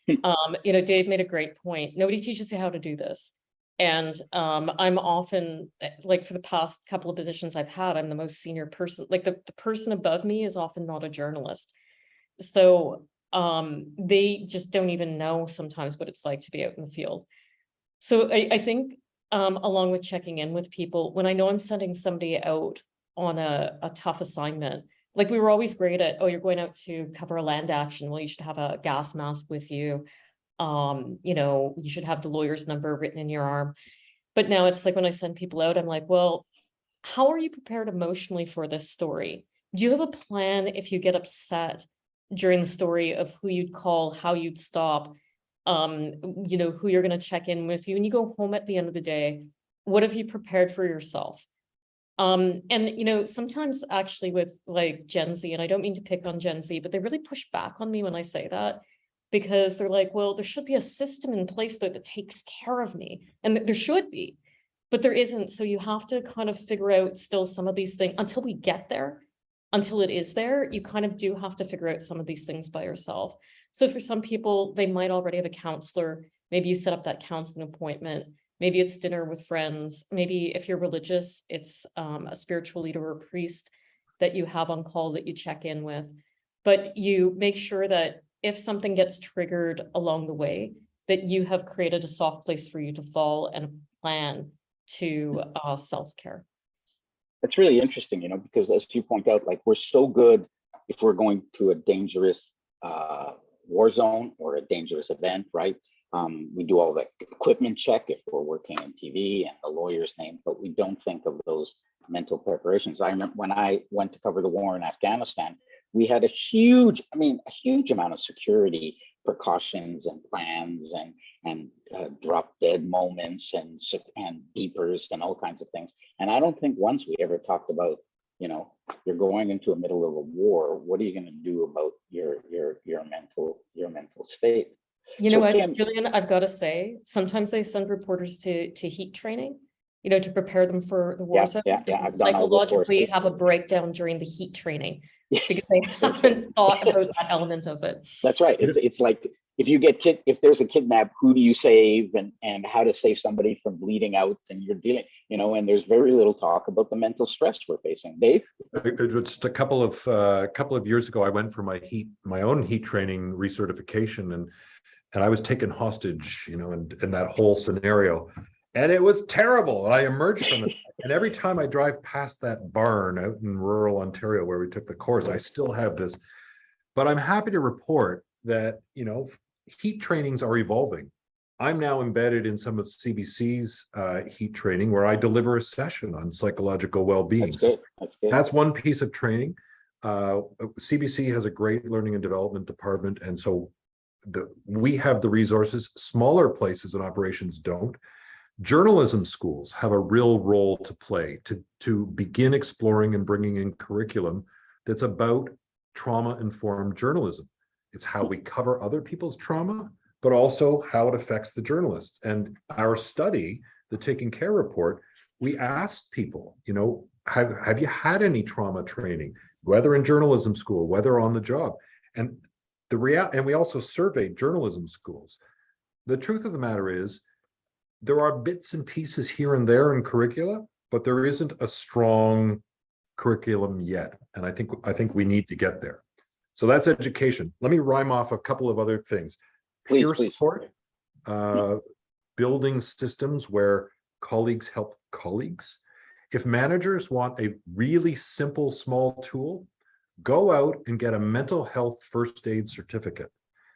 You know, Dave made a great point. Nobody teaches you how to do this. And I'm often, like, for the past couple of positions I've had, I'm the most senior person. Like the person above me is often not a journalist. So they just don't even know sometimes what it's like to be out in the field. So I think along with checking in with people, when I know I'm sending somebody out on a tough assignment, like we were always great at, oh, you're going out to cover a land action, well, you should have a gas mask with you. You know, you should have the lawyer's number written in your arm. But now it's like when I send people out, I'm like, well, how are you prepared emotionally for this story? Do you have a plan if you get upset during the story of who you'd call, how you'd stop, you know, who you're going to check in with you, and you go home at the end of the day? What have you prepared for yourself? And, you know, sometimes actually with like Gen Z, and I don't mean to pick on Gen Z, but they really push back on me when I say that, because they're like, well, there should be a system in place that takes care of me. And there should be, but there isn't. So you have to kind of figure out still some of these things until we get there, until it is there. You kind of do have to figure out some of these things by yourself. So for some people, they might already have a counselor. Maybe you set up that counseling appointment. Maybe it's dinner with friends. Maybe if you're religious, it's a spiritual leader or a priest that you have on call that you check in with. But you make sure that if something gets triggered along the way, that you have created a soft place for you to fall and a plan to self-care. It's really interesting, you know, because as you point out, like we're so good if we're going to a dangerous war zone or a dangerous event, right? We do all the equipment check if we're working in TV and the lawyer's name, but we don't think of those mental preparations. I remember when I went to cover the war in Afghanistan, we had a huge amount of security precautions and plans and drop dead moments and beepers and all kinds of things. And I don't think once we ever talked about, you know, you're going into the middle of a war. What are you going to do about your mental state? You know So, what, Kim, Julian, I've got to say, sometimes they send reporters to heat training, you know, to prepare them for the war zone. yeah, And I've done all the psychologically courses. have a breakdown during the heat training because they haven't thought about that element of it. That's right. It's like if there's a kidnap, who do you save and how to save somebody from bleeding out, and you're dealing, you know, and there's very little talk about the mental stress we're facing. Dave? Just a couple of years ago, I went for my own heat training recertification, and I was taken hostage, you know, and that whole scenario, and it was terrible. And I emerged from it, and every time I drive past that barn out in rural Ontario where we took the course, I still have this. But I'm happy to report that, you know, heat trainings are evolving. I'm now embedded in some of CBC's heat training where I deliver a session on psychological well-being. That's good. That's good. That's one piece of training. CBC has a great learning and development department, and so we have the resources. Smaller places and operations don't. Journalism schools have a real role to play to begin exploring and bringing in curriculum that's about trauma-informed journalism. It's how we cover other people's trauma, but also how it affects the journalists. And our study, the Taking Care report, we asked people, you know, have you had any trauma training, whether in journalism school, whether on the job? And and we also surveyed journalism schools. The truth of the matter is, there are bits and pieces here and there in curricula, but there isn't a strong curriculum yet. And I think we need to get there. So that's education. Let me rhyme off a couple of other things. Peer support, building systems where colleagues help colleagues. If managers want a really simple, small tool, go out and get a mental health first aid certificate.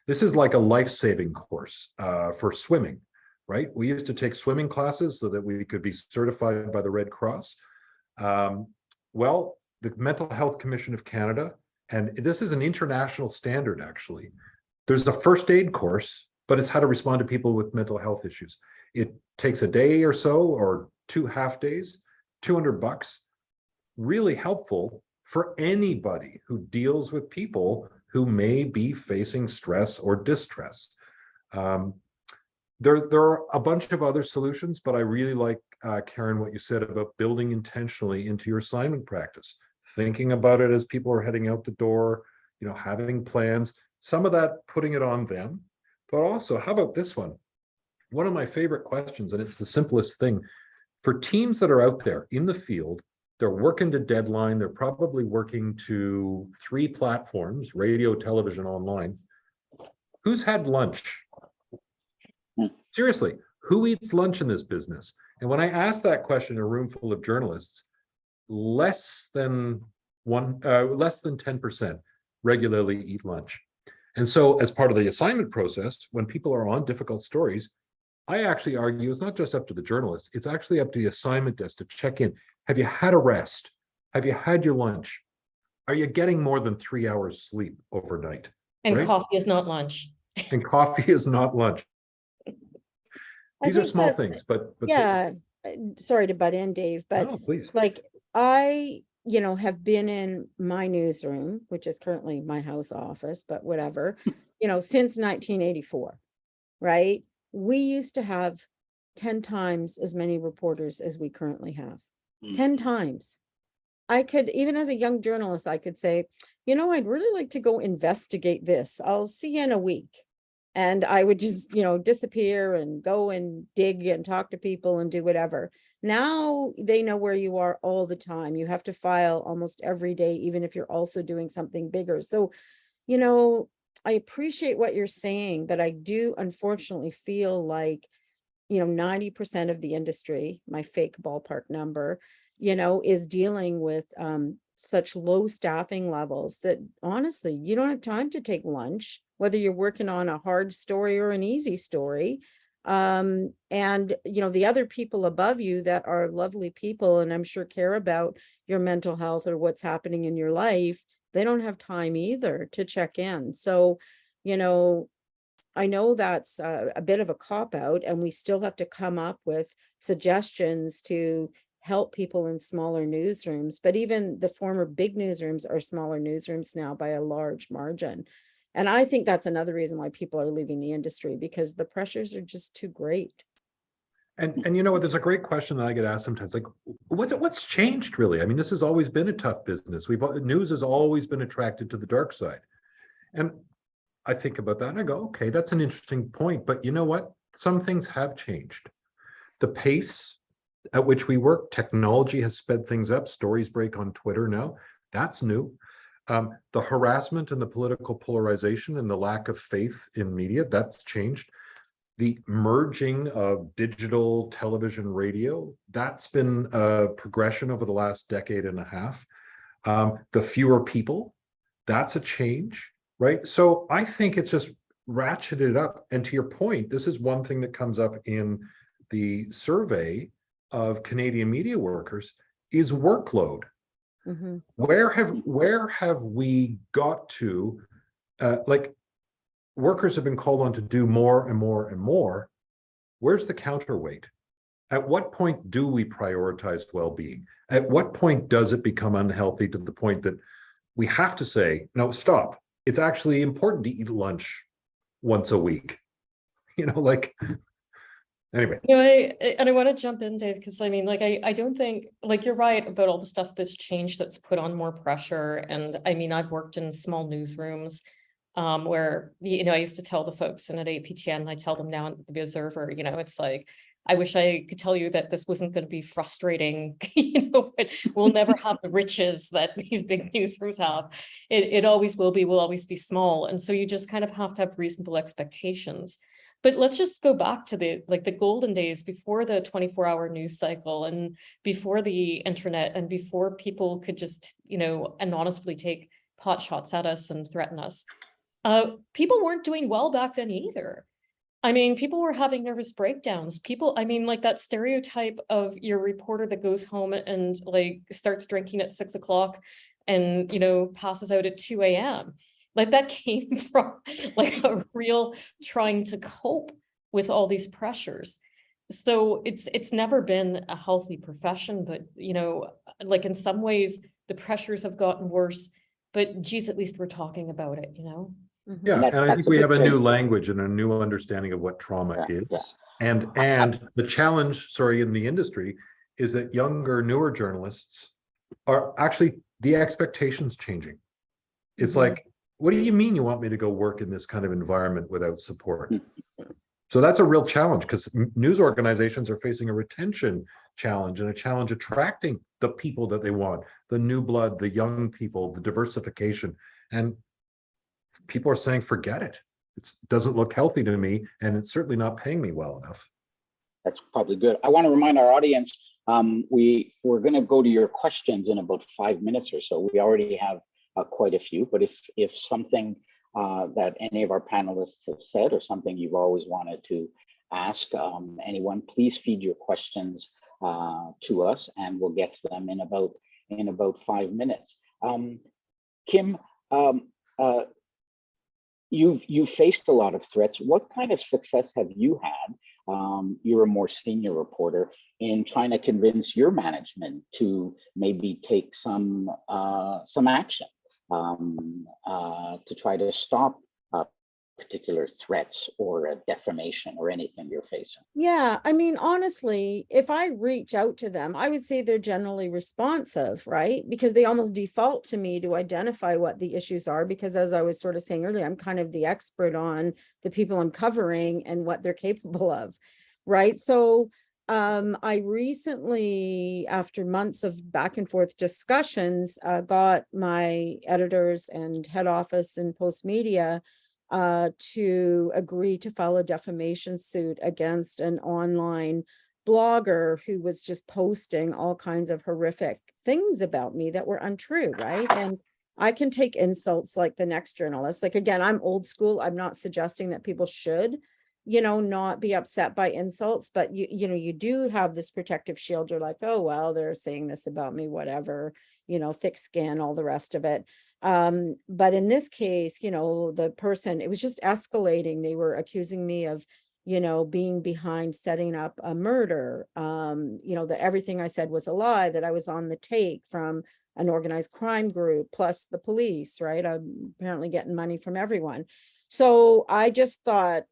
This is like a life-saving course for swimming, right? We used to take swimming classes so that we could be certified by the Red Cross. Well, the Mental Health Commission of Canada, and this is an international standard actually, there's a first aid course, but it's how to respond to people with mental health issues. It takes a day or so, or 2 half days, $200, really helpful for anybody who deals with people who may be facing stress or distress. There are a bunch of other solutions, but I really like, Karyn, what you said about building intentionally into your assignment practice, thinking about it as people are heading out the door, you know, having plans, some of that putting it on them, but also, how about this one? One of my favorite questions, and it's the simplest thing, for teams that are out there in the field, they're working to deadline, they're probably working to 3 platforms, radio, television, online. Who's had lunch? Seriously, who eats lunch in this business? And when I asked that question in a room full of journalists, less than 10% regularly eat lunch. And so as part of the assignment process, when people are on difficult stories, I actually argue it's not just up to the journalists, it's actually up to the assignment desk to check in. Have you had a rest? Have you had your lunch? Are you getting more than 3 hours sleep overnight? And right? coffee is not lunch. And coffee is not lunch. These are think small that's- things, but Yeah, sorry to butt in, Dave, but no, please. like I, have been in my newsroom, which is currently my house office, but whatever, since 1984, right? We used to have 10 times as many reporters as we currently have. 10 times. I could, even as a young journalist, I could say, I'd really like to go investigate this. I'll see you in a week. And I would just, disappear and go and dig and talk to people and do whatever. Now they know where you are all the time. You have to file almost every day, even if you're also doing something bigger. So, I appreciate what you're saying, but I do unfortunately feel like, 90% of the industry, my fake ballpark number, is dealing with such low staffing levels that honestly, you don't have time to take lunch, whether you're working on a hard story or an easy story. And, the other people above you that are lovely people, and I'm sure care about your mental health or what's happening in your life, they don't have time either to check in. So, I know that's a bit of a cop out, and we still have to come up with suggestions to help people in smaller newsrooms, but even the former big newsrooms are smaller newsrooms now by a large margin. And I think that's another reason why people are leaving the industry, because the pressures are just too great. And you know what, there's a great question that I get asked sometimes, like, what's changed really? I mean, this has always been a tough business. News has always been attracted to the dark side. And I think about that and I go, okay, that's an interesting point. But you know what? Some things have changed. The pace at which we work, technology has sped things up. Stories break on Twitter now. That's new. The harassment and the political polarization and the lack of faith in media, that's changed. The merging of digital, television, radio, that's been a progression over the last decade and a half. The fewer people, that's a change, right? So I think it's just ratcheted up. And to your point, this is one thing that comes up in the survey of Canadian media workers is workload. Mm-hmm. Where have we got to, like, workers have been called on to do more and more and more. Where's the counterweight? At what point do we prioritize well-being? At what point does it become unhealthy to the point that we have to say, no, stop. It's actually important to eat lunch once a week. Anyway. I want to jump in, Dave, because I don't think, you're right about all the stuff that's changed, that's put on more pressure. And I've worked in small newsrooms where, I used to tell the folks in at APTN, I tell them now in the Observer, it's like, I wish I could tell you that this wasn't going to be frustrating, but we'll never have the riches that these big newsrooms have. It always will always be small. And so you just kind of have to have reasonable expectations. But let's just go back to the golden days before the 24-hour news cycle and before the internet and before people could just, anonymously take pot shots at us and threaten us. People weren't doing well back then either. People were having nervous breakdowns. People, that stereotype of your reporter that goes home and starts drinking at 6 o'clock and, passes out at 2 a.m. That came from a real trying to cope with all these pressures. So it's never been a healthy profession, but, in some ways the pressures have gotten worse, but geez, at least we're talking about it, Mm-hmm. Yeah, and I think we have a new thing. language and a new understanding of what trauma is. Yeah. And the challenge, in the industry is that younger, newer journalists are actually, the expectations changing. It's like, what do you mean you want me to go work in this kind of environment without support? So that's a real challenge because news organizations are facing a retention challenge and a challenge attracting the people that they want, the new blood, the young people, the diversification. And people are saying, forget it. It doesn't look healthy to me, and it's certainly not paying me well enough. That's probably good. I want to remind our audience, we're going to go to your questions in about 5 minutes or so. We already have quite a few, but if something that any of our panelists have said, or something you've always wanted to ask anyone, please feed your questions to us, and we'll get to them in about 5 minutes. Kim, you've faced a lot of threats. What kind of success have you had? You're a more senior reporter in trying to convince your management to maybe take some action to try to stop particular threats or defamation or anything you're facing. Yeah, I mean, honestly, if I reach out to them, I would say they're generally responsive, right? Because they almost default to me to identify what the issues are, because as I was sort of saying earlier, I'm kind of the expert on the people I'm covering and what they're capable of, right? So I recently, after months of back and forth discussions, got my editors and head office and post media to agree to file a defamation suit against an online blogger who was just posting all kinds of horrific things about me that were untrue, right? And I can take insults like the next journalist. Like, again, I'm old school. I'm not suggesting that people should, not be upset by insults, but you do have this protective shield. You're like, oh, well, they're saying this about me, whatever, thick skin, all the rest of it. But in this case, the person, it was just escalating. They were accusing me of, being behind setting up a murder, that everything I said was a lie, that I was on the take from an organized crime group, plus the police, right? I'm apparently getting money from everyone. So I just thought,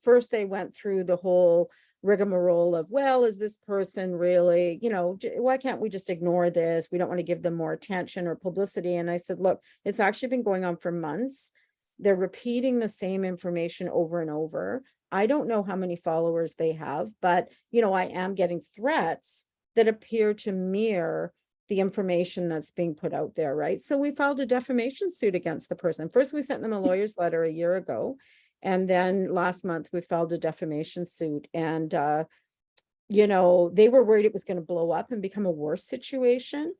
first they went through the whole rigmarole of, well, is this person really, why can't we just ignore this? We don't want to give them more attention or publicity. And I said, look, it's actually been going on for months. They're repeating the same information over and over. I don't know how many followers they have, but, I am getting threats that appear to mirror the information that's being put out there, right? So we filed a defamation suit against the person. First, we sent them a lawyer's letter a year ago. And then last month we filed a defamation suit, and, they were worried it was going to blow up and become a worse situation.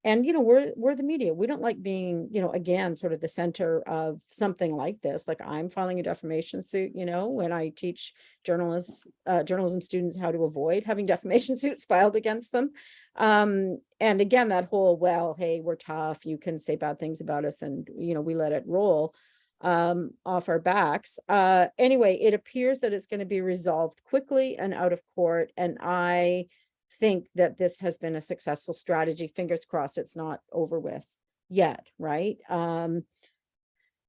And, we're the media. We don't like being, again, sort of the center of something like this. Like, I'm filing a defamation suit, when I teach journalism students how to avoid having defamation suits filed against them. And again, that whole, well, hey, we're tough. You can say bad things about us, and, we let it roll off our backs. Anyway, it appears that it's going to be resolved quickly and out of court. And I think that this has been a successful strategy. Fingers crossed it's not over with yet, right? And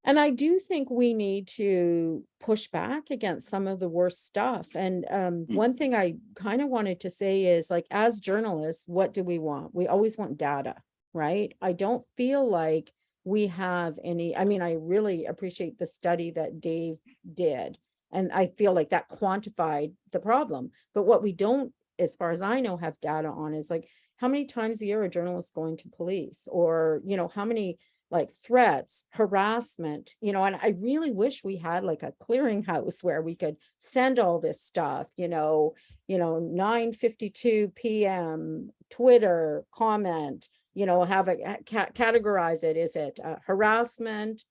I do think we need to push back against some of the worst stuff. And one thing I kind of wanted to say is, like, as journalists, what do we want? We always want data, right? I don't feel like we have any. I mean, I really appreciate the study that Dave did, and I feel like that quantified the problem. But what we don't, as far as I know, have data on is, like, how many times a year are journalists going to police, or, how many, like, threats, harassment, and I really wish we had like a clearinghouse where we could send all this stuff, 9:52 p.m. Twitter comment, have it categorize it. Is it harassment,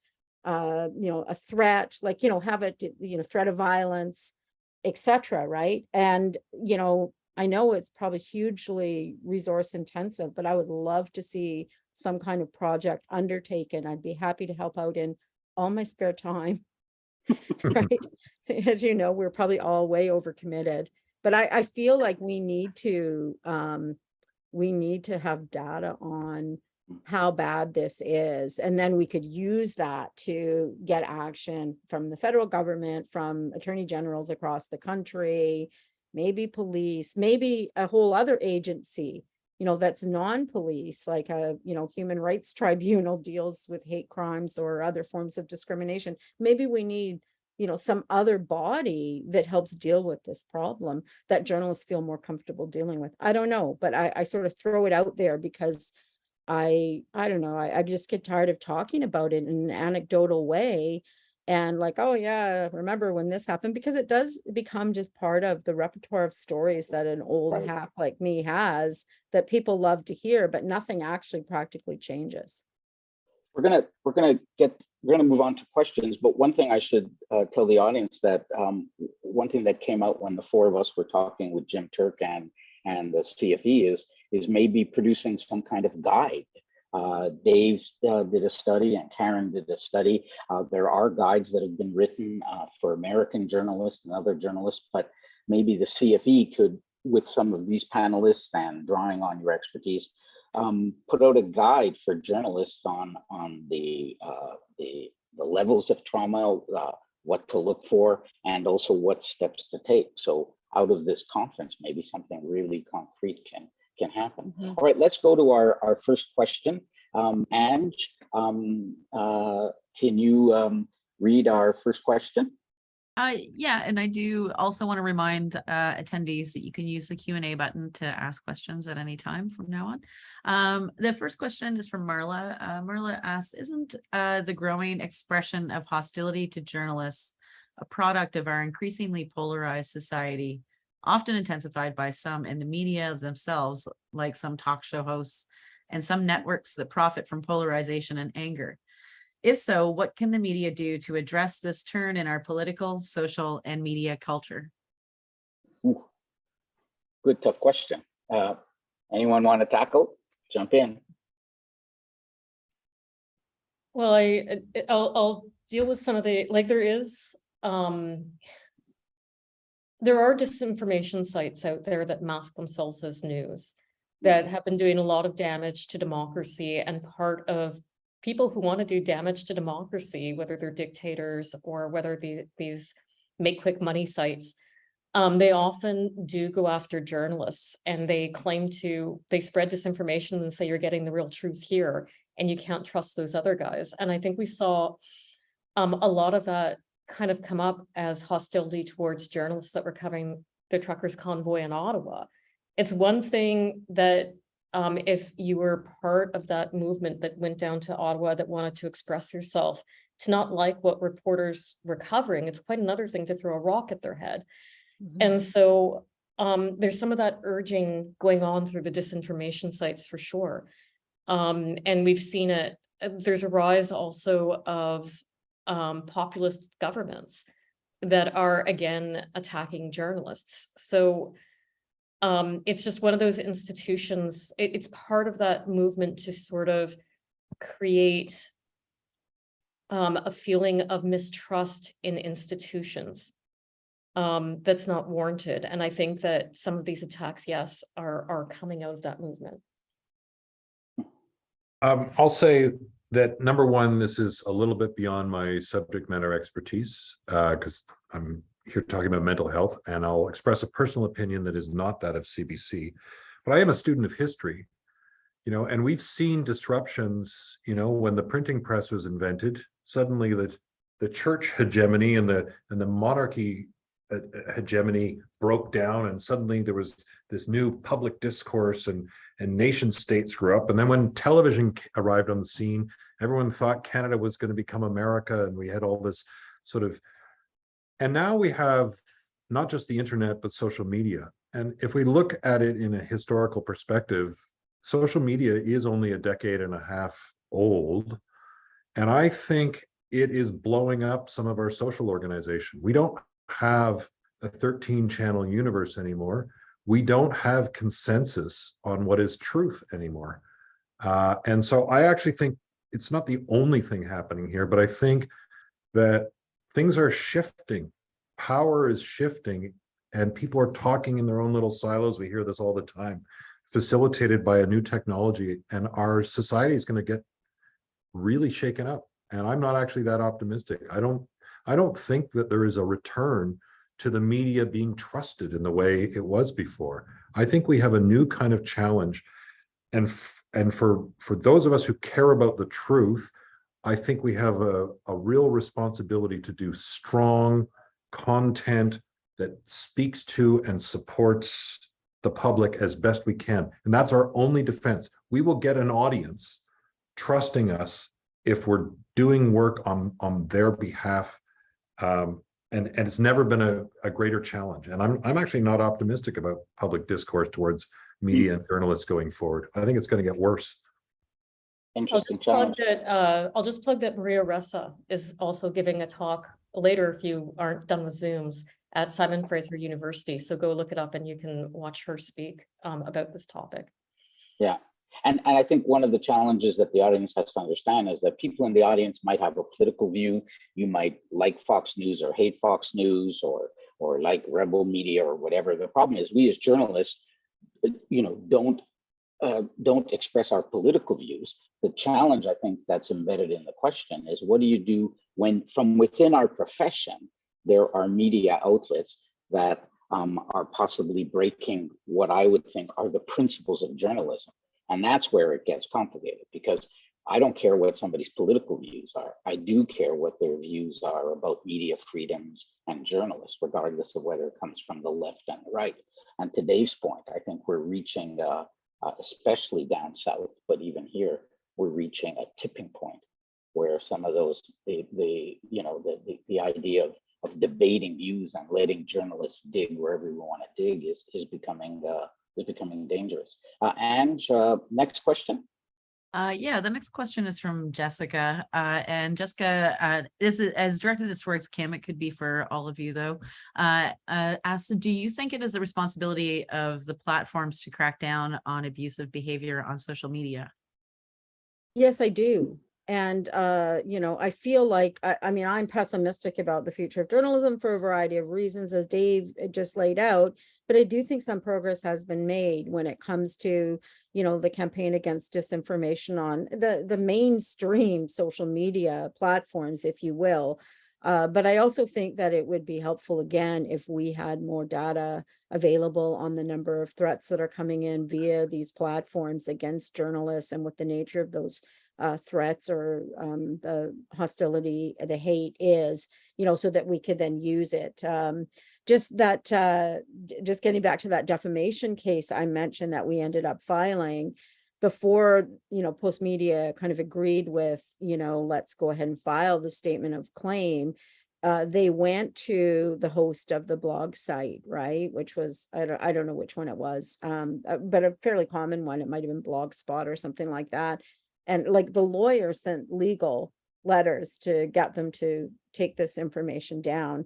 a threat, like, have it, threat of violence, etc. Right. And, I know it's probably hugely resource intensive, but I would love to see some kind of project undertaken. I'd be happy to help out in all my spare time. Right. So, as you know, we're probably all way overcommitted, but I feel like we need to have data on how bad this is, and then we could use that to get action from the federal government, from attorney generals across the country, maybe police, maybe a whole other agency, that's non-police, like a, human rights tribunal deals with hate crimes or other forms of discrimination. Maybe we need, some other body that helps deal with this problem that journalists feel more comfortable dealing with. I don't know, but I sort of throw it out there because I don't know, I just get tired of talking about it in an anecdotal way. And like, oh yeah, remember when this happened? Because it does become just part of the repertoire of stories that an old hack like me has, that people love to hear, but nothing actually practically changes. We're gonna get we're going to move on to questions, but one thing I should tell the audience that one thing that came out when the four of us were talking with Jim Turk and the CFE is maybe producing some kind of guide. Dave did a study and Karyn did a study. There are guides that have been written for American journalists and other journalists, but maybe the CFE could, with some of these panelists and drawing on your expertise, put out a guide for journalists on the levels of trauma, what to look for, and also what steps to take. So out of this conference, maybe something really concrete can happen. Mhm. All right, let's go to our first question. Ange, can you read our first question? Yeah, and I do also want to remind attendees that you can use the Q&A button to ask questions at any time from now on. The first question is from Marla. Marla asks, isn't the growing expression of hostility to journalists a product of our increasingly polarized society, often intensified by some in the media themselves, like some talk show hosts and some networks that profit from polarization and anger? If so, what can the media do to address this turn in our political, social, and media culture? Ooh, good, tough question. Anyone want to tackle? Jump in. Well, I'll deal with some of the, like, there are disinformation sites out there that mask themselves as news that have been doing a lot of damage to democracy, and part of people who want to do damage to democracy, whether they're dictators or whether these make quick money sites, they often do go after journalists, and they spread disinformation and say you're getting the real truth here and you can't trust those other guys. And I think we saw a lot of that kind of come up as hostility towards journalists that were covering the truckers' convoy in Ottawa. It's one thing that if you were part of that movement that went down to Ottawa that wanted to express yourself, to not like what reporters were covering, it's quite another thing to throw a rock at their head. Mhm. And so there's some of that urging going on through the disinformation sites for sure. And we've seen it. There's a rise also of populist governments that are again attacking journalists. So it's just one of those institutions. It's part of that movement to sort of create a feeling of mistrust in institutions that's not warranted. And I think that some of these attacks, yes, are coming out of that movement. I'll say that number one, this is a little bit beyond my subject matter expertise because I'm here talking about mental health, and I'll express a personal opinion that is not that of CBC, but I am a student of history, and we've seen disruptions, when the printing press was invented, suddenly the church hegemony and the monarchy hegemony broke down, and suddenly there was this new public discourse and nation states grew up. And then when television arrived on the scene, everyone thought Canada was going to become America, and we had all this sort of, and now we have not just the internet, but social media. And if we look at it in a historical perspective, social media is only a decade and a half old. And I think it is blowing up some of our social organization. We don't have a 13-channel universe anymore. We don't have consensus on what is truth anymore. And so I actually think it's not the only thing happening here, but I think that things are shifting. Power is shifting, and people are talking in their own little silos. We hear this all the time, facilitated by a new technology, and our society is going to get really shaken up. And I'm not actually that optimistic. I don't think that there is a return to the media being trusted in the way it was before. I think we have a new kind of challenge. And for those of us who care about the truth, I think we have a real responsibility to do strong content that speaks to and supports the public as best we can. And that's our only defense. We will get an audience trusting us if we're doing work on their behalf. And it's never been a greater challenge. And I'm actually not optimistic about public discourse towards media and journalists going forward. I think it's going to get worse. interesting challenge. I'll just plug that Maria Ressa is also giving a talk later if you aren't done with Zooms at Simon Fraser University. So go look it up and you can watch her speak about this topic. Yeah. And I think one of the challenges that the audience has to understand is that people in the audience might have a political view. You might like Fox News or hate Fox News or like Rebel Media or whatever. The problem is we as journalists, don't express our political views. The challenge, I think, that's embedded in the question is, what do you do when from within our profession, there are media outlets that are possibly breaking what I would think are the principles of journalism? And that's where it gets complicated, because I don't care what somebody's political views are. I do care what their views are about media freedoms and journalists, regardless of whether it comes from the left and the right. And to Dave's point, I think we're reaching, especially down south, but even here, we're reaching a tipping point where some of those, the idea of debating views and letting journalists dig wherever we want to dig is becoming dangerous. And next question. Yeah, the next question is from Jessica. And Jessica, this is as directed towards Kim. It could be for all of you though. Asks, do you think it is the responsibility of the platforms to crack down on abusive behavior on social media? Yes, I do. And, I feel like, I'm pessimistic about the future of journalism for a variety of reasons, as Dave just laid out, but I do think some progress has been made when it comes to, the campaign against disinformation on the mainstream social media platforms, if you will. But I also think that it would be helpful, again, if we had more data available on the number of threats that are coming in via these platforms against journalists and what the nature of those threats or the hostility, the hate is, so that we could then use it. Just getting back to that defamation case I mentioned that we ended up filing before, Post Media kind of agreed with, let's go ahead and file the statement of claim. They went to the host of the blog site, right? Which was, I don't know which one it was, but a fairly common one. It might've been Blogspot or something like that. And like the lawyer sent legal letters to get them to take this information down,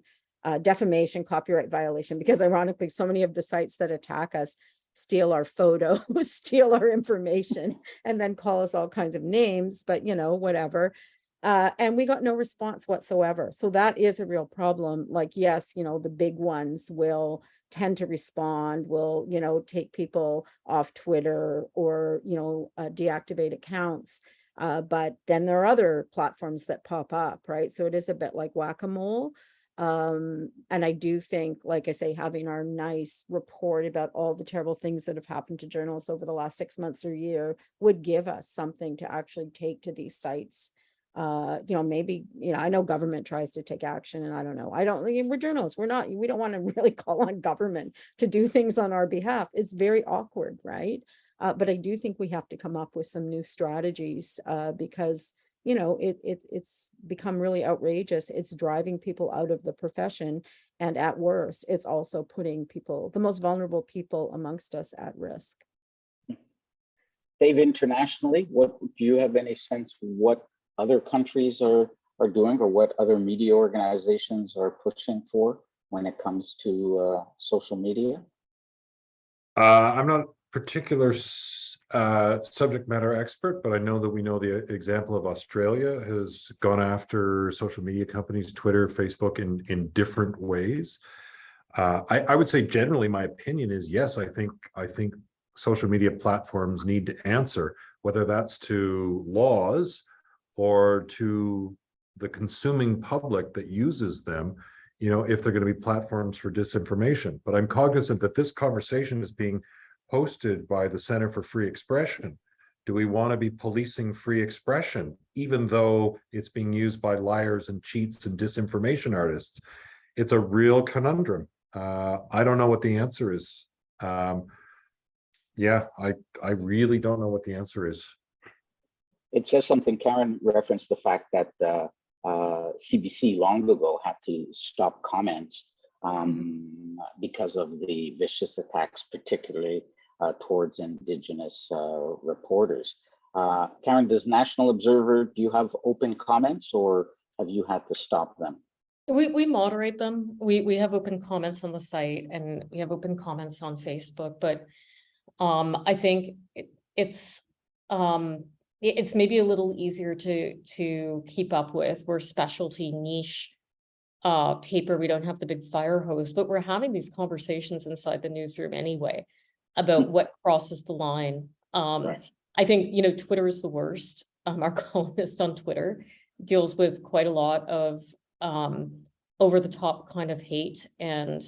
defamation, copyright violation, because ironically, so many of the sites that attack us steal our photos, steal our information, and then call us all kinds of names, but whatever. And we got no response whatsoever. So that is a real problem. Like, yes, the big ones will tend to respond, will, take people off Twitter or, deactivate accounts. But then there are other platforms that pop up, right? So it is a bit like whack-a-mole. And I do think, like I say, having our nice report about all the terrible things that have happened to journalists over the last 6 months or year would give us something to actually take to these sites. Maybe, I know government tries to take action, and I don't know. We're journalists. We don't want to really call on government to do things on our behalf. It's very awkward, right? But I do think we have to come up with some new strategies because, it's become really outrageous. It's driving people out of the profession. And at worst, it's also putting the most vulnerable people amongst us at risk. Dave, internationally, do you have any sense what other countries are doing, or what other media organizations are pushing for when it comes to social media? I'm not a particular subject matter expert, but I know that we know the example of Australia has gone after social media companies, Twitter, Facebook, in different ways. I would say generally my opinion is yes, I think social media platforms need to answer, whether that's to laws or to the consuming public that uses them, if they're going to be platforms for disinformation. But I'm cognizant that this conversation is being hosted by the Center for Free Expression. Do we want to be policing free expression, even though it's being used by liars and cheats and disinformation artists? It's a real conundrum. I don't know what the answer is. I really don't know what the answer is. It says something. Karyn referenced the fact that CBC long ago had to stop comments because of the vicious attacks, particularly towards Indigenous reporters. Karyn, does National Observer, do you have open comments or have you had to stop them? We moderate them. We have open comments on the site and we have open comments on Facebook, but I think it's maybe a little easier to keep up with. We're specialty niche paper. We don't have the big fire hose, but we're having these conversations inside the newsroom anyway about what crosses the line. Right. I think, Twitter is the worst. Our columnist on Twitter deals with quite a lot of over the top kind of hate. And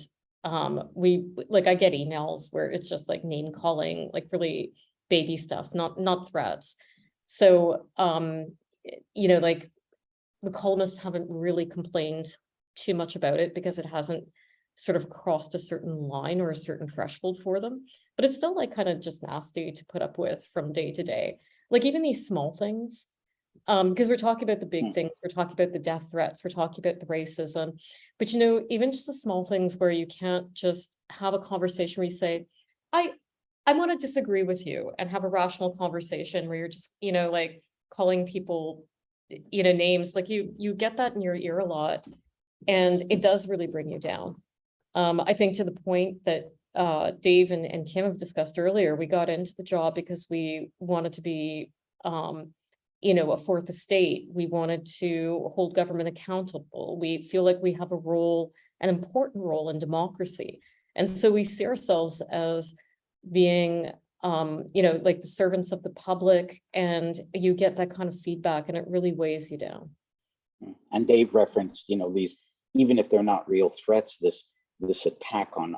I get emails where it's just like name calling, like really baby stuff, not threats. So, like the columnists haven't really complained too much about it because it hasn't sort of crossed a certain line or a certain threshold for them. But it's still like kind of just nasty to put up with from day to day. Like even these small things, because we're talking about the big things, we're talking about the death threats, we're talking about the racism, but even just the small things where you can't just have a conversation where you say, I want to disagree with you and have a rational conversation where you're just, like calling people, names, like you get that in your ear a lot, and it does really bring you down. I think to the point that Dave and Kim have discussed earlier, we got into the job because we wanted to be, a fourth estate. We wanted to hold government accountable. We feel like we have a role, an important role in democracy. And so we see ourselves as being, like the servants of the public, and you get that kind of feedback and it really weighs you down. And Dave referenced, these, even if they're not real threats, this attack on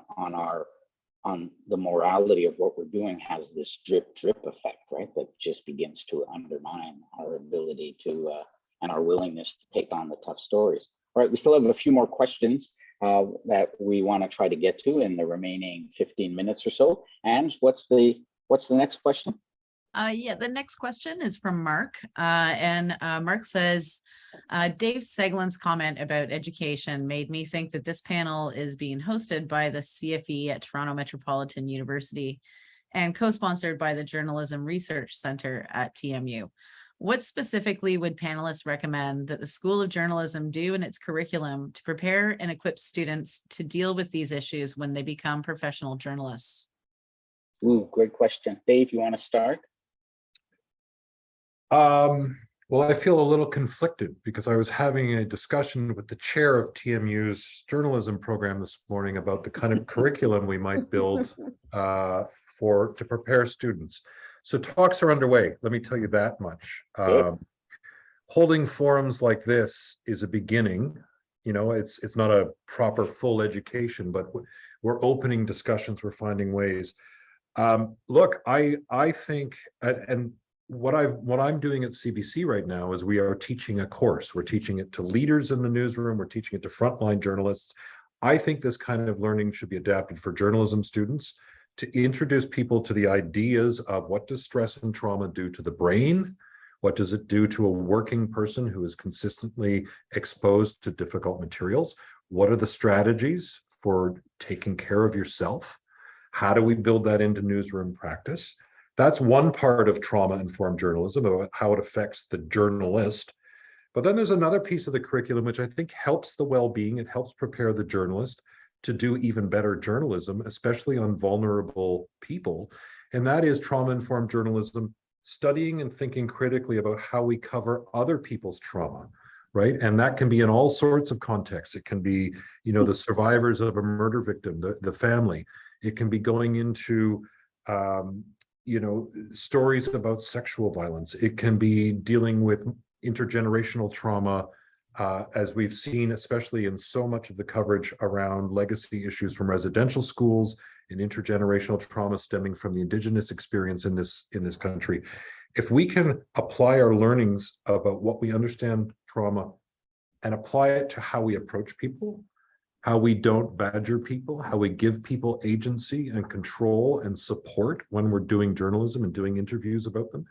the morality of what we're doing has this drip effect, right? That just begins to undermine our ability to and our willingness to take on the tough stories. All right, we still have a few more questions that we want to try to get to in the remaining 15 minutes or so. And what's the next question? Yeah, the next question is from Mark. Mark says, Dave Seglins' comment about education made me think that this panel is being hosted by the CFE at Toronto Metropolitan University and co-sponsored by the Journalism Research Center at TMU. What specifically would panelists recommend that the School of Journalism do in its curriculum to prepare and equip students to deal with these issues when they become professional journalists? Ooh, great question. Dave, you want to start? Well, I feel a little conflicted because I was having a discussion with the chair of TMU's journalism program this morning about the kind of curriculum we might build to prepare students. So talks are underway, let me tell you that much. Holding forums like this is a beginning. It's not a proper full education, but we're opening discussions, we're finding ways. Look, I think, and what I'm doing at CBC right now is we are teaching a course. We're teaching it to leaders in the newsroom. We're teaching it to frontline journalists. I think this kind of learning should be adapted for journalism students to introduce people to the ideas of what does stress and trauma do to the brain? What does it do to a working person who is consistently exposed to difficult materials? What are the strategies for taking care of yourself? How do we build that into newsroom practice? That's one part of trauma-informed journalism, about how it affects the journalist. But then there's another piece of the curriculum which I think helps the well-being. It helps prepare the journalist to do even better journalism, especially on vulnerable people. And that is trauma-informed journalism, studying and thinking critically about how we cover other people's trauma, right? And that can be in all sorts of contexts. It can be, the survivors of a murder victim, the family. It can be going into stories about sexual violence. It can be dealing with intergenerational trauma, as we've seen, especially in so much of the coverage around legacy issues from residential schools and intergenerational trauma stemming from the Indigenous experience in this country. If we can apply our learnings about what we understand trauma and apply it to how we approach people, how we don't badger people, how we give people agency and control and support when we're doing journalism and doing interviews about them.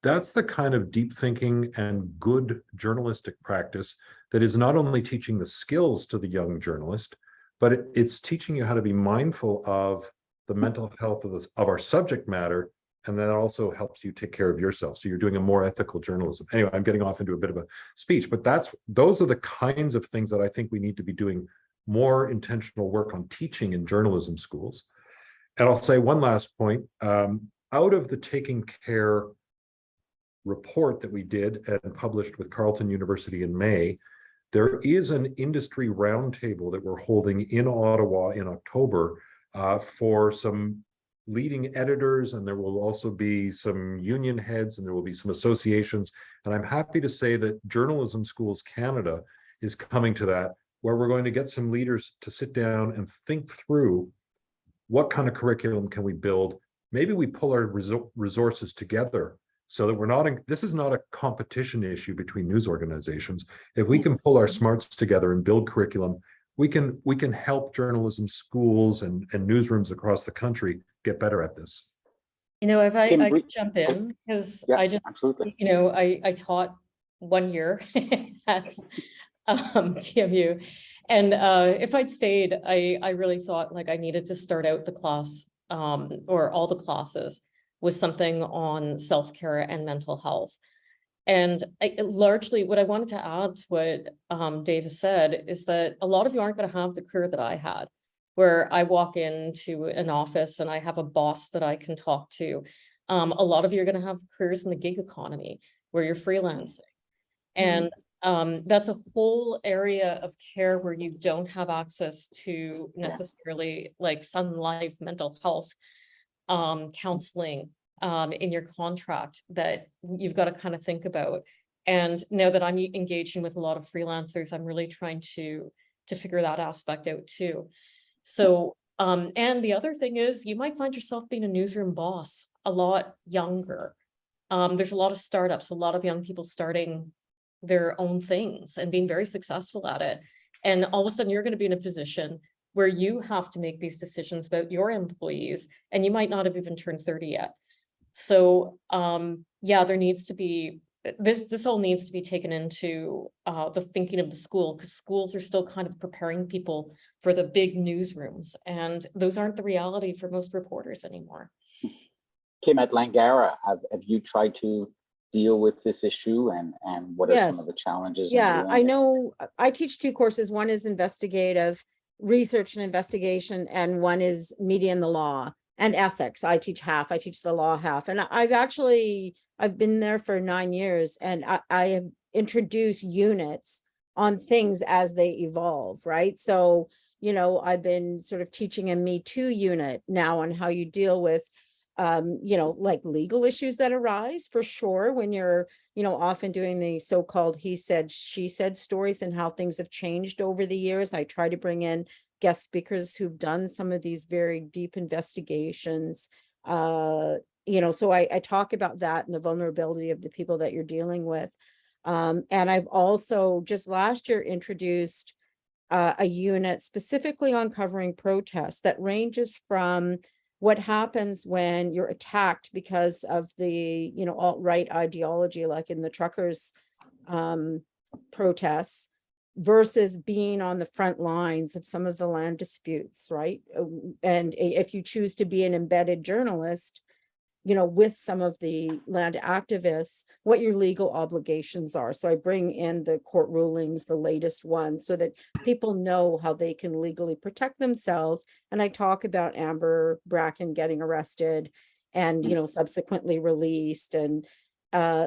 That's the kind of deep thinking and good journalistic practice that is not only teaching the skills to the young journalist, but it's teaching you how to be mindful of the mental health of our subject matter And that also helps you take care of yourself. So you're doing a more ethical journalism. Anyway, I'm getting off into a bit of a speech, but those are the kinds of things that I think we need to be doing more intentional work on teaching in journalism schools. And I'll say one last point. Out of the Taking Care report that we did and published with Carleton University in May, there is an industry roundtable that we're holding in Ottawa in October for some leading editors, and there will also be some union heads, and there will be some associations. And I'm happy to say that Journalism Schools Canada is coming to that, where we're going to get some leaders to sit down and think through what kind of curriculum can we build. Maybe we pull our resources together so that we're not this is not a competition issue between news organizations. If we can pull our smarts together and build curriculum, we can help journalism schools and newsrooms across the country get better at this. You know, if I Kim, could jump in, because Yeah, I just, absolutely. you know, I taught 1 year at TMU. And if I'd stayed, I really thought like I needed to start out the class or all the classes with something on self-care and mental health. And largely what I wanted to add to what Dave has said is that a lot of you aren't going to have the career that I had, where I walk into an office and I have a boss that I can talk to. A lot of you are going to have careers in the gig economy where you're freelancing. And that's a whole area of care where you don't have access to necessarily like Sun Life mental health counseling in your contract that you've got to kind of think about. And now that I'm engaging with a lot of freelancers, I'm really trying to figure that aspect out too. So, and the other thing is you might find yourself being a newsroom boss a lot younger. There's a lot of startups, a lot of young people starting their own things and being very successful at it. And all of a sudden you're going to be in a position where you have to make these decisions about your employees, and you might not have even turned 30 yet. So yeah, there needs to be, this all needs to be taken into the thinking of the school, because schools are still kind of preparing people for the big newsrooms, and those aren't the reality for most reporters anymore. Kim, at Langara, have you tried to deal with this issue, and what are some of the challenges? Yeah, I know I teach 2 courses. One is investigative research and investigation, and one is media and the law and ethics. I teach half, I teach the law half. And I've been there for 9 years, and I have introduced units on things as they evolve, right? So, you know, I've been sort of teaching a Me Too unit now on how you deal with you know, like legal issues that arise, for sure, when you're, you know, often doing the so-called he said, she said stories, and how things have changed over the years. I try to bring in guest speakers who've done some of these very deep investigations. You know, so I talk about that and the vulnerability of the people that you're dealing with. And I've also just last year introduced a unit specifically on covering protests that ranges from what happens when you're attacked because of the, you know, alt-right ideology, like in the truckers protests, versus being on the front lines of some of the land disputes, right? And if you choose to be an embedded journalist, you know, with some of the land activists, what your legal obligations are. So I bring in the court rulings, the latest ones, so that people know how they can legally protect themselves. And I talk about Amber Bracken getting arrested and, you know, subsequently released. And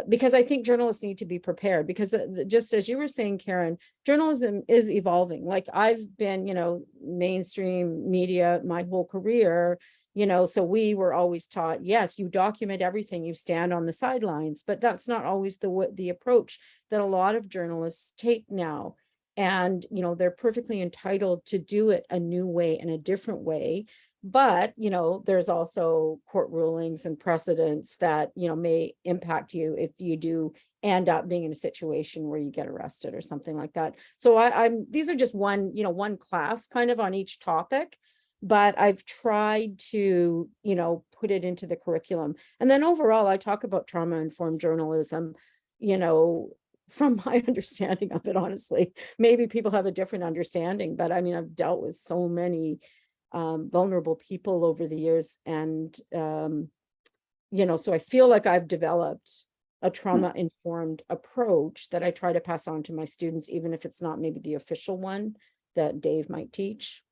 because I think journalists need to be prepared, because just as you were saying, Karyn, journalism is evolving. Like I've been, you know, mainstream media my whole career. You know, so we were always taught, yes, you document everything, you stand on the sidelines, but that's not always the approach that a lot of journalists take now. And, you know, they're perfectly entitled to do it a new way and a different way. But, you know, there's also court rulings and precedents that, you know, may impact you if you do end up being in a situation where you get arrested or something like that. So these are just one class kind of on each topic. But I've tried to, you know, put it into the curriculum. And then overall, I talk about trauma-informed journalism, you know, from my understanding of it, honestly. Maybe people have a different understanding, but I mean, I've dealt with so many vulnerable people over the years. And, so I feel like I've developed a trauma-informed approach that I try to pass on to my students, even if it's not maybe the official one that Dave might teach.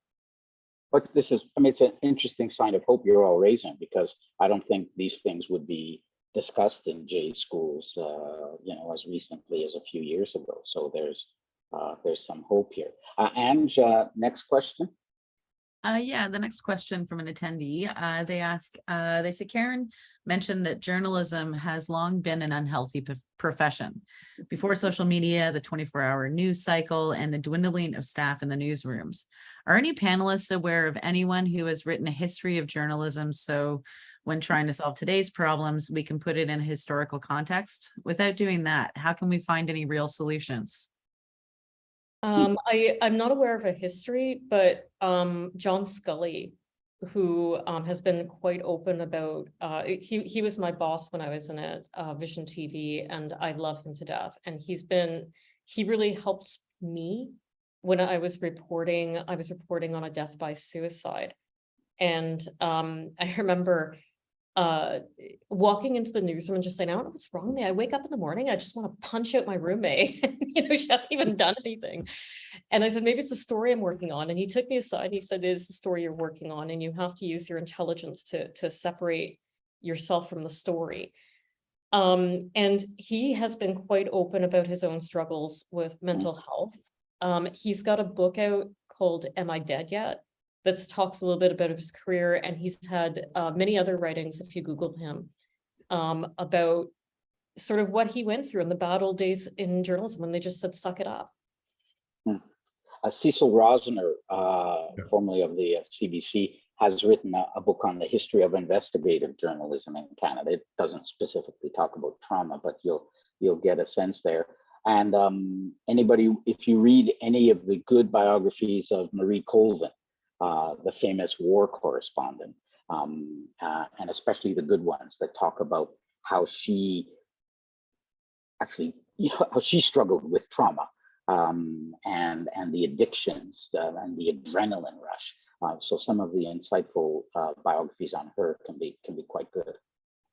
But this is, I mean, it's an interesting sign of hope you're all raising, because I don't think these things would be discussed in J schools, as recently as a few years ago. So there's some hope here. Ange, next question. Yeah, the next question from an attendee, they say, Karyn mentioned that journalism has long been an unhealthy profession. Before social media, the 24-hour news cycle, and the dwindling of staff in the newsrooms. Are any panelists aware of anyone who has written a history of journalism, so when trying to solve today's problems, we can put it in a historical context? Without doing that, how can we find any real solutions? I'm not aware of a history, but John Scully, who has been quite open about, he was my boss when I was in Vision TV, and I love him to death. And he really helped me when I was reporting on a death by suicide. And I remember walking into the newsroom and just saying, I don't know what's wrong with me. I wake up in the morning, I just want to punch out my roommate. She hasn't even done anything. And I said, maybe it's a story I'm working on. And he took me aside and he said, it is the story you're working on, and you have to use your intelligence to separate yourself from the story. And he has been quite open about his own struggles with mental health. He's got a book out called Am I Dead Yet? That talks a little bit about his career, and he's had many other writings, if you Google him, about sort of what he went through in the bad old days in journalism when they just said, suck it up. Cecil Rosner, formerly of the CBC, has written a book on the history of investigative journalism in Canada. It doesn't specifically talk about trauma, but you'll get a sense there. And anybody, if you read any of the good biographies of Marie Colvin, the famous war correspondent, and especially the good ones that talk about how she actually, how she struggled with trauma, and the addictions and the adrenaline rush. So some of the insightful biographies on her can be quite good.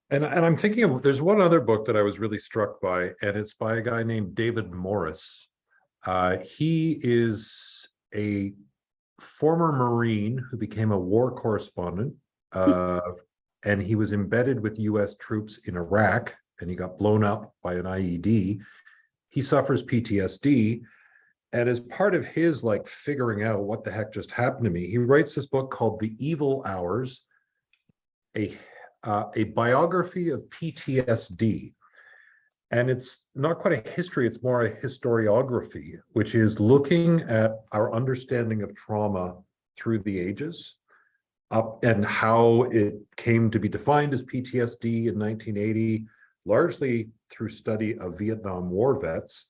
And I'm thinking of, there's one other book that I was really struck by, and it's by a guy named David Morris. He is a former Marine who became a war correspondent, and he was embedded with US troops in Iraq, and he got blown up by an IED. He suffers PTSD, and as part of his figuring out what the heck just happened to me, he writes this book called The Evil Hours, a biography of PTSD. And it's not quite a history, it's more a historiography, which is looking at our understanding of trauma through the ages, and how it came to be defined as PTSD in 1980, largely through study of Vietnam War vets,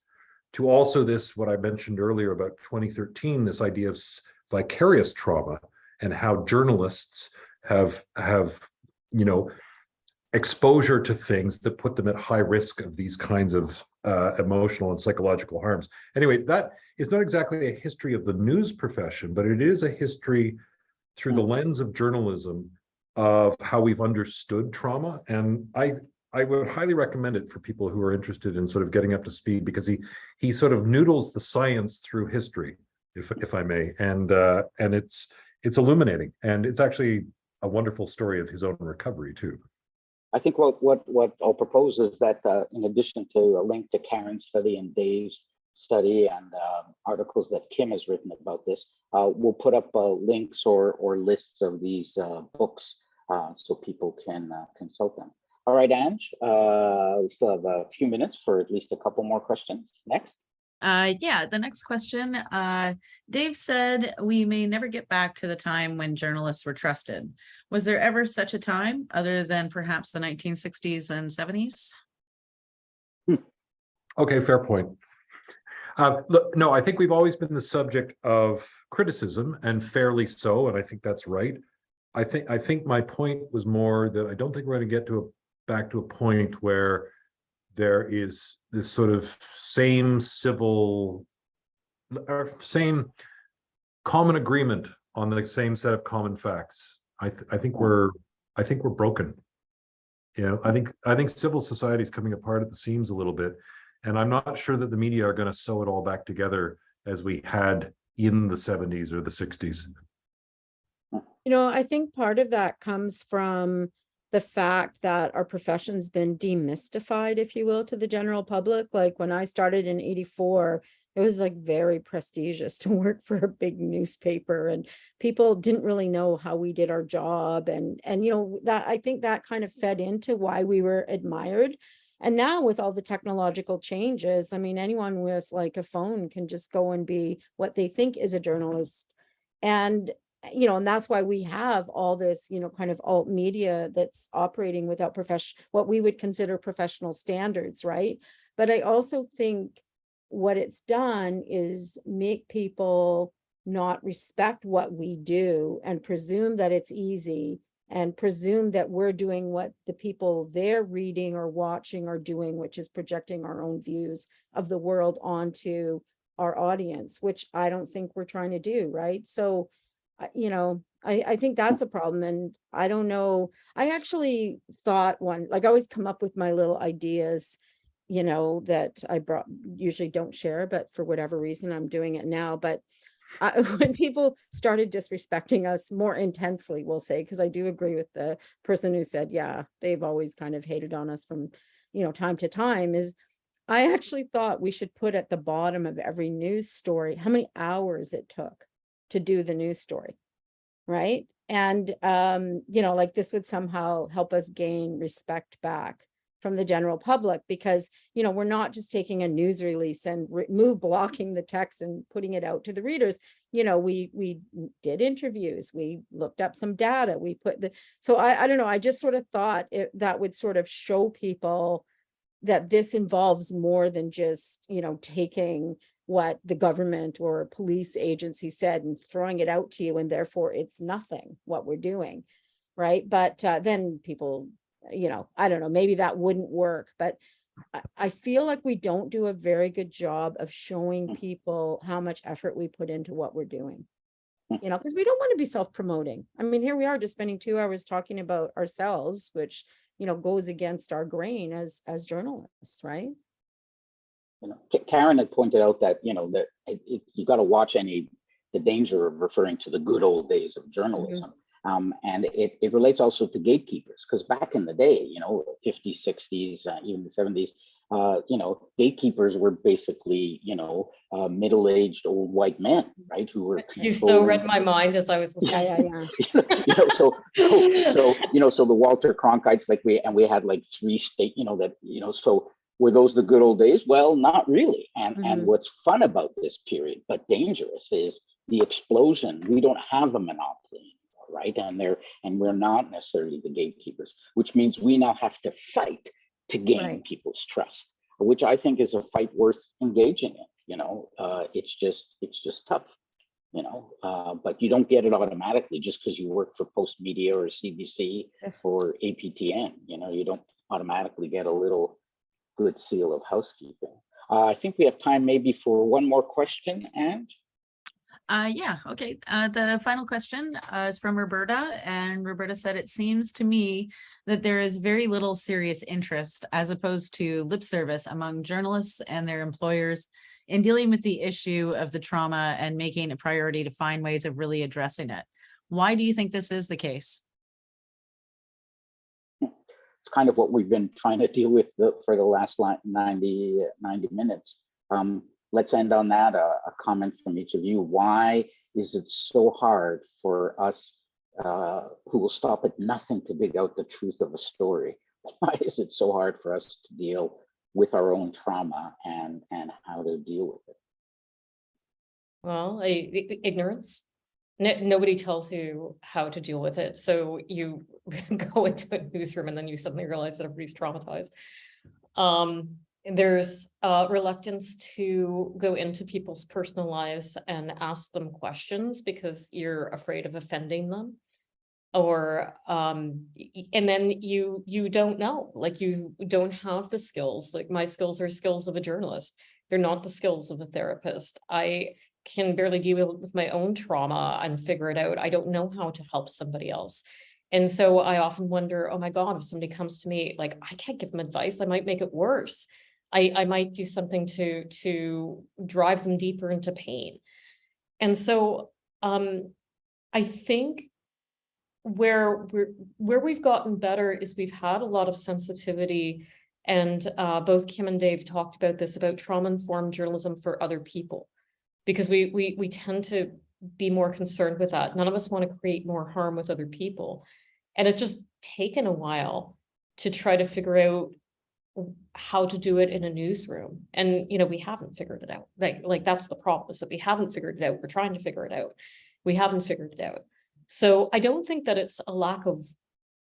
to also this, what I mentioned earlier about 2013, this idea of vicarious trauma, and how journalists have exposure to things that put them at high risk of these kinds of emotional and psychological harms. Anyway, that is not exactly a history of the news profession, but it is a history through the lens of journalism of how we've understood trauma. And I would highly recommend it for people who are interested in sort of getting up to speed, because he sort of noodles the science through history, if I may, and it's illuminating, and it's actually a wonderful story of his own recovery too. I think what I'll propose is that in addition to a link to Karyn's study and Dave's study and articles that Kim has written about this, we'll put up links or lists of these books so people can consult them. All right, Ange, we still have a few minutes for at least a couple more questions. Next. Yeah, the next question. Dave said we may never get back to the time when journalists were trusted. Was there ever such a time, other than perhaps the 1960s and 70s? Okay, fair point. Look, no, I think we've always been the subject of criticism, and fairly so, and I think that's right. I think my point was more that I don't think we're going to get back to a point where there is this sort of same common agreement on the same set of common facts. I think we're broken I think civil society is coming apart at the seams a little bit, and I'm not sure that the media are going to sew it all back together as we had in the 70s or the 60s. I think part of that comes from the fact that our profession's been demystified, if you will, to the general public. Like when I started in '84, it was like very prestigious to work for a big newspaper, and people didn't really know how we did our job. And that, I think that kind of fed into why we were admired. And now with all the technological changes, I mean, anyone with like a phone can just go and be what they think is a journalist. And and that's why we have all this, kind of alt media that's operating without what we would consider professional standards, right? But I also think what it's done is make people not respect what we do and presume that it's easy and presume that we're doing what the people they're reading or watching are doing, which is projecting our own views of the world onto our audience, which I don't think we're trying to do, right? So I think that's a problem. And I don't know, I actually thought I always come up with my little ideas, that I usually don't share, but for whatever reason, I'm doing it now. But when people started disrespecting us more intensely, we'll say, because I do agree with the person who said, yeah, they've always kind of hated on us from, time to time, is I actually thought we should put at the bottom of every news story how many hours it took to do the news story, right? And like this would somehow help us gain respect back from the general public, because we're not just taking a news release and blocking the text and putting it out to the readers. We did interviews, we looked up some data, we put so I don't know, I just sort of thought that would sort of show people that this involves more than just taking what the government or police agency said and throwing it out to you, and therefore it's nothing what we're doing, right? But then people, I don't know, maybe that wouldn't work, but I feel like we don't do a very good job of showing people how much effort we put into what we're doing, because we don't want to be self-promoting. I mean, here we are just spending 2 hours talking about ourselves, which goes against our grain as journalists, right? Karyn had pointed out that that you got to watch the danger of referring to the good old days of journalism, and it relates also to gatekeepers, because back in the day, 50s, 60s, even the 70s, gatekeepers were basically middle-aged old white men, right, who were you so read my mind as I was listening. so the Walter Cronkites, we had like 3 state, so were those the good old days? Well, not really. And what's fun about this period, but dangerous, is the explosion. We don't have a monopoly anymore, right? And we're not necessarily the gatekeepers, which means we now have to fight to gain people's trust, which I think is a fight worth engaging in. It's just tough, but you don't get it automatically just because you work for Post Media or CBC or APTN. You don't automatically get a little good seal of housekeeping. I think we have time maybe for one more question, and yeah, okay. The final question is from Roberta, and Roberta said, it seems to me that there is very little serious interest, as opposed to lip service, among journalists and their employers in dealing with the issue of the trauma and making a priority to find ways of really addressing it. Why do you think this is the case? It's kind of what we've been trying to deal with for the last 90 minutes. Let's end on that, a comment from each of you. Why is it so hard for us who will stop at nothing to dig out the truth of a story? Why is it so hard for us to deal with our own trauma and how to deal with it? Well, ignorance. Nobody tells you how to deal with it. So you go into a newsroom and then you suddenly realize that everybody's traumatized. There's reluctance to go into people's personal lives and ask them questions because you're afraid of offending them. Or and then you don't know, like you don't have the skills. Like my skills are skills of a journalist. They're not the skills of a therapist. I can barely deal with my own trauma and figure it out. I don't know how to help somebody else. And so I often wonder, oh my God, if somebody comes to me, like, I can't give them advice, I might make it worse. I might do something to drive them deeper into pain. And so I think where we've gotten better is we've had a lot of sensitivity, and both Kim and Dave talked about this, about trauma-informed journalism for other people, because we tend to be more concerned with that. None of us want to create more harm with other people. And it's just taken a while to try to figure out how to do it in a newsroom. And, you know, we haven't figured it out. Like that's the problem, is that we haven't figured it out. We're trying to figure it out. We haven't figured it out. So I don't think that it's a lack of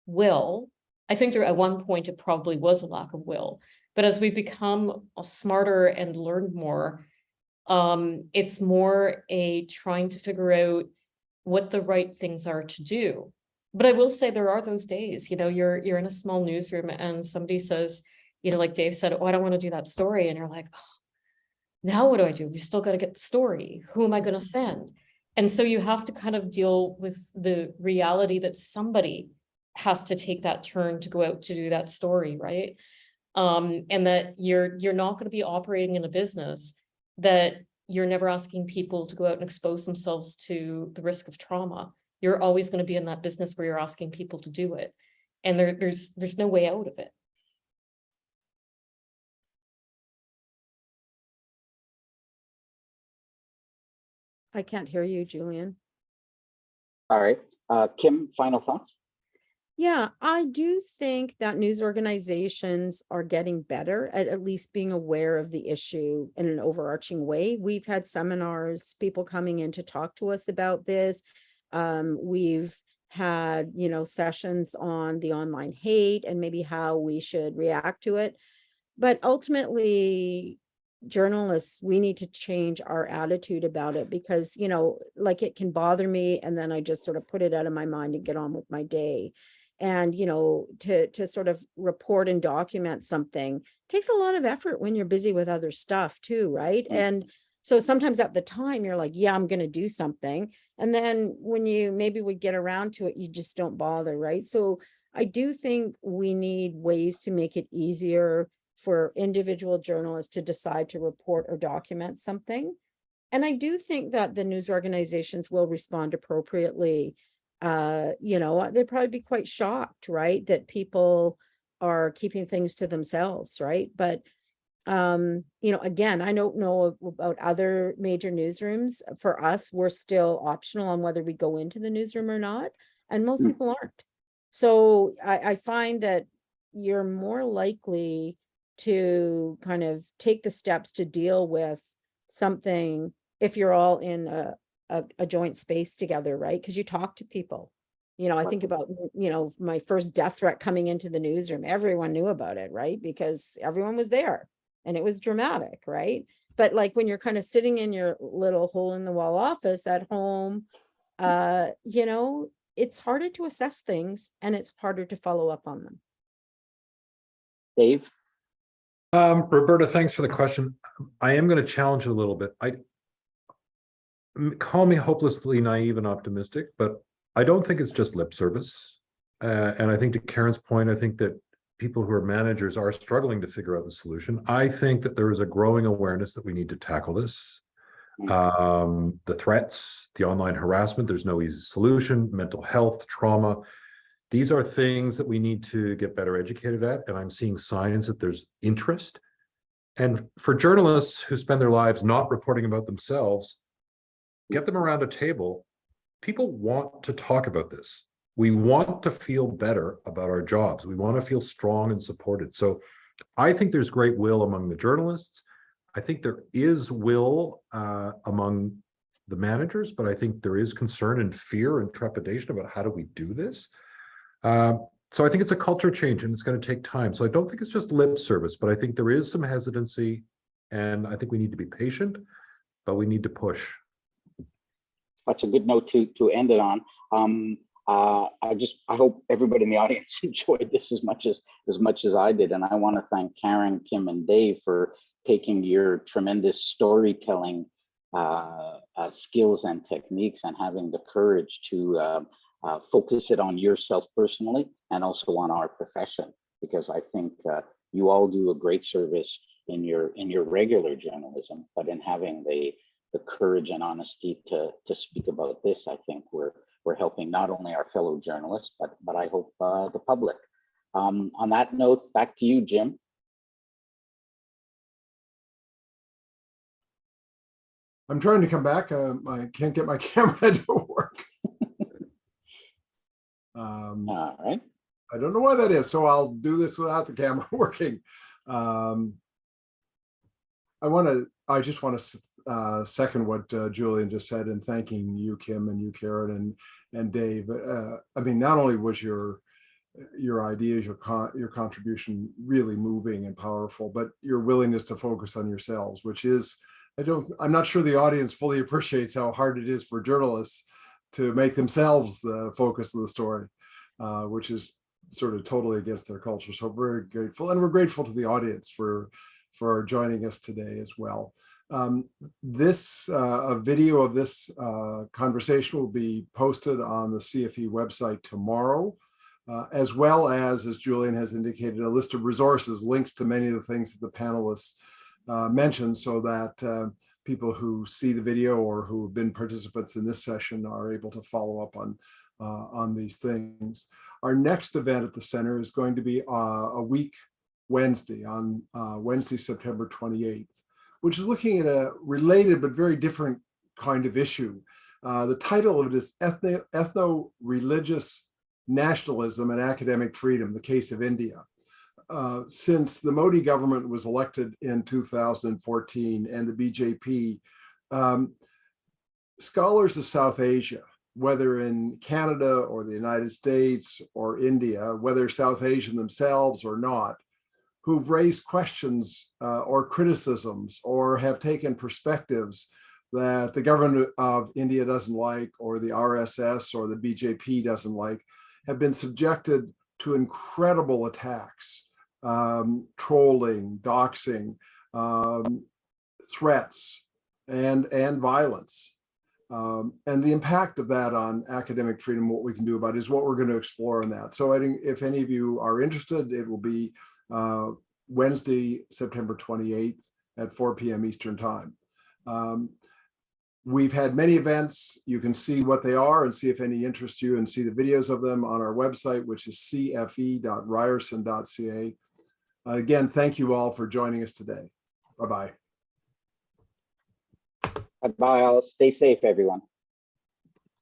will. I think there at one point it probably was a lack of will, but as we become smarter and learned more, it's more a trying to figure out what the right things are to do. But I will say there are those days, you know, you're in a small newsroom and somebody says, you know, like Dave said, oh, I don't want to do that story. And you're like, oh, now what do I do? We still got to get the story. Who am I going to send? And so you have to kind of deal with the reality that somebody has to take that turn to go out to do that story, right? And that you're not going to be operating in a business that you're never asking people to go out and expose themselves to the risk of trauma. You're always going to be in that business where you're asking people to do it. And there's no way out of it. I can't hear you, Julian. All right. Kim, final thoughts? Yeah, I do think that news organizations are getting better at least being aware of the issue in an overarching way. We've had seminars, people coming in to talk to us about this. We've had, you know, sessions on the online hate and maybe how we should react to it. But ultimately, journalists, we need to change our attitude about it, because, you know, like, it can bother me and then I just sort of put it out of my mind and get on with my day. And, you know, to sort of report and document something takes a lot of effort when you're busy with other stuff too, right? And so sometimes at the time you're like, yeah, I'm going to do something. And then when you maybe would get around to it, you just don't bother, right? So I do think we need ways to make it easier for individual journalists to decide to report or document something. And I do think that the news organizations will respond appropriately. You know, they'd probably be quite shocked, right, that people are keeping things to themselves, right? But you know, again, I don't know about other major newsrooms. For us, we're still optional on whether we go into the newsroom or not, and most people aren't. So I find that you're more likely to kind of take the steps to deal with something if you're all in a joint space together, right? Because you talk to people. You know, I think about, you know, my first death threat coming into the newsroom, everyone knew about it, right? Because everyone was there and it was dramatic, right? But like when you're kind of sitting in your little hole in the wall office at home, you know, it's harder to assess things and it's harder to follow up on them. Dave? Roberta, thanks for the question. I am going to challenge it a little bit. Call me hopelessly naive and optimistic, but I don't think it's just lip service. And I think to Karyn's point, I think that people who are managers are struggling to figure out the solution. I think that there is a growing awareness that we need to tackle this. The threats, the online harassment, there's no easy solution, mental health, trauma. These are things that we need to get better educated at. And I'm seeing signs that there's interest. And for journalists who spend their lives not reporting about themselves, get them around a table. People want to talk about this. We want to feel better about our jobs. We want to feel strong and supported. So I think there's great will among the journalists. I think there is will among the managers, but I think there is concern and fear and trepidation about how do we do this. So I think it's a culture change and it's going to take time. So I don't think it's just lip service, but I think there is some hesitancy and I think we need to be patient, but we need to push. That's a good note to end it on. I hope everybody in the audience enjoyed this as much as I did. And I want to thank Karyn, Kim, and Dave for taking your tremendous storytelling skills and techniques and having the courage to focus it on yourself personally and also on our profession, because I think you all do a great service in your regular journalism, but in having the courage and honesty to speak about this, I think we're helping not only our fellow journalists, but I hope the public. On that note, back to you, Jim. I'm trying to come back. I can't get my camera to work. All right. I don't know why that is, so I'll do this without the camera working. I just want to second what Julian just said, and thanking you, Kim, and you, Karyn, and Dave. I mean, not only was your ideas, your contribution really moving and powerful, but your willingness to focus on yourselves, which is, I'm not sure the audience fully appreciates how hard it is for journalists to make themselves the focus of the story, which is sort of totally against their culture. So very grateful, and we're grateful to the audience for joining us today as well. A video of this conversation will be posted on the CFE website tomorrow, as well as Julian has indicated, a list of resources, links to many of the things that the panelists mentioned, so that people who see the video or who have been participants in this session are able to follow up on these things. Our next event at the center is going to be a week Wednesday, on Wednesday, September 28th, which is looking at a related but very different kind of issue. The title of it is Ethno-Religious Nationalism and Academic Freedom, the Case of India. Since the Modi government was elected in 2014 and the BJP, scholars of South Asia, whether in Canada or the United States or India, whether South Asian themselves or not, who've raised questions or criticisms or have taken perspectives that the government of India doesn't like, or the RSS or the BJP doesn't like, have been subjected to incredible attacks, trolling, doxing, threats, and violence. And the impact of that on academic freedom, what we can do about it, is what we're going to explore in that. So I think if any of you are interested, it will be Wednesday, September 28th at 4 p.m. Eastern Time. We've had many events. You can see what they are and see if any interest you, and see the videos of them on our website, which is cfe.ryerson.ca. Again, thank you all for joining us today. Bye-bye. Bye-bye. Stay safe, everyone.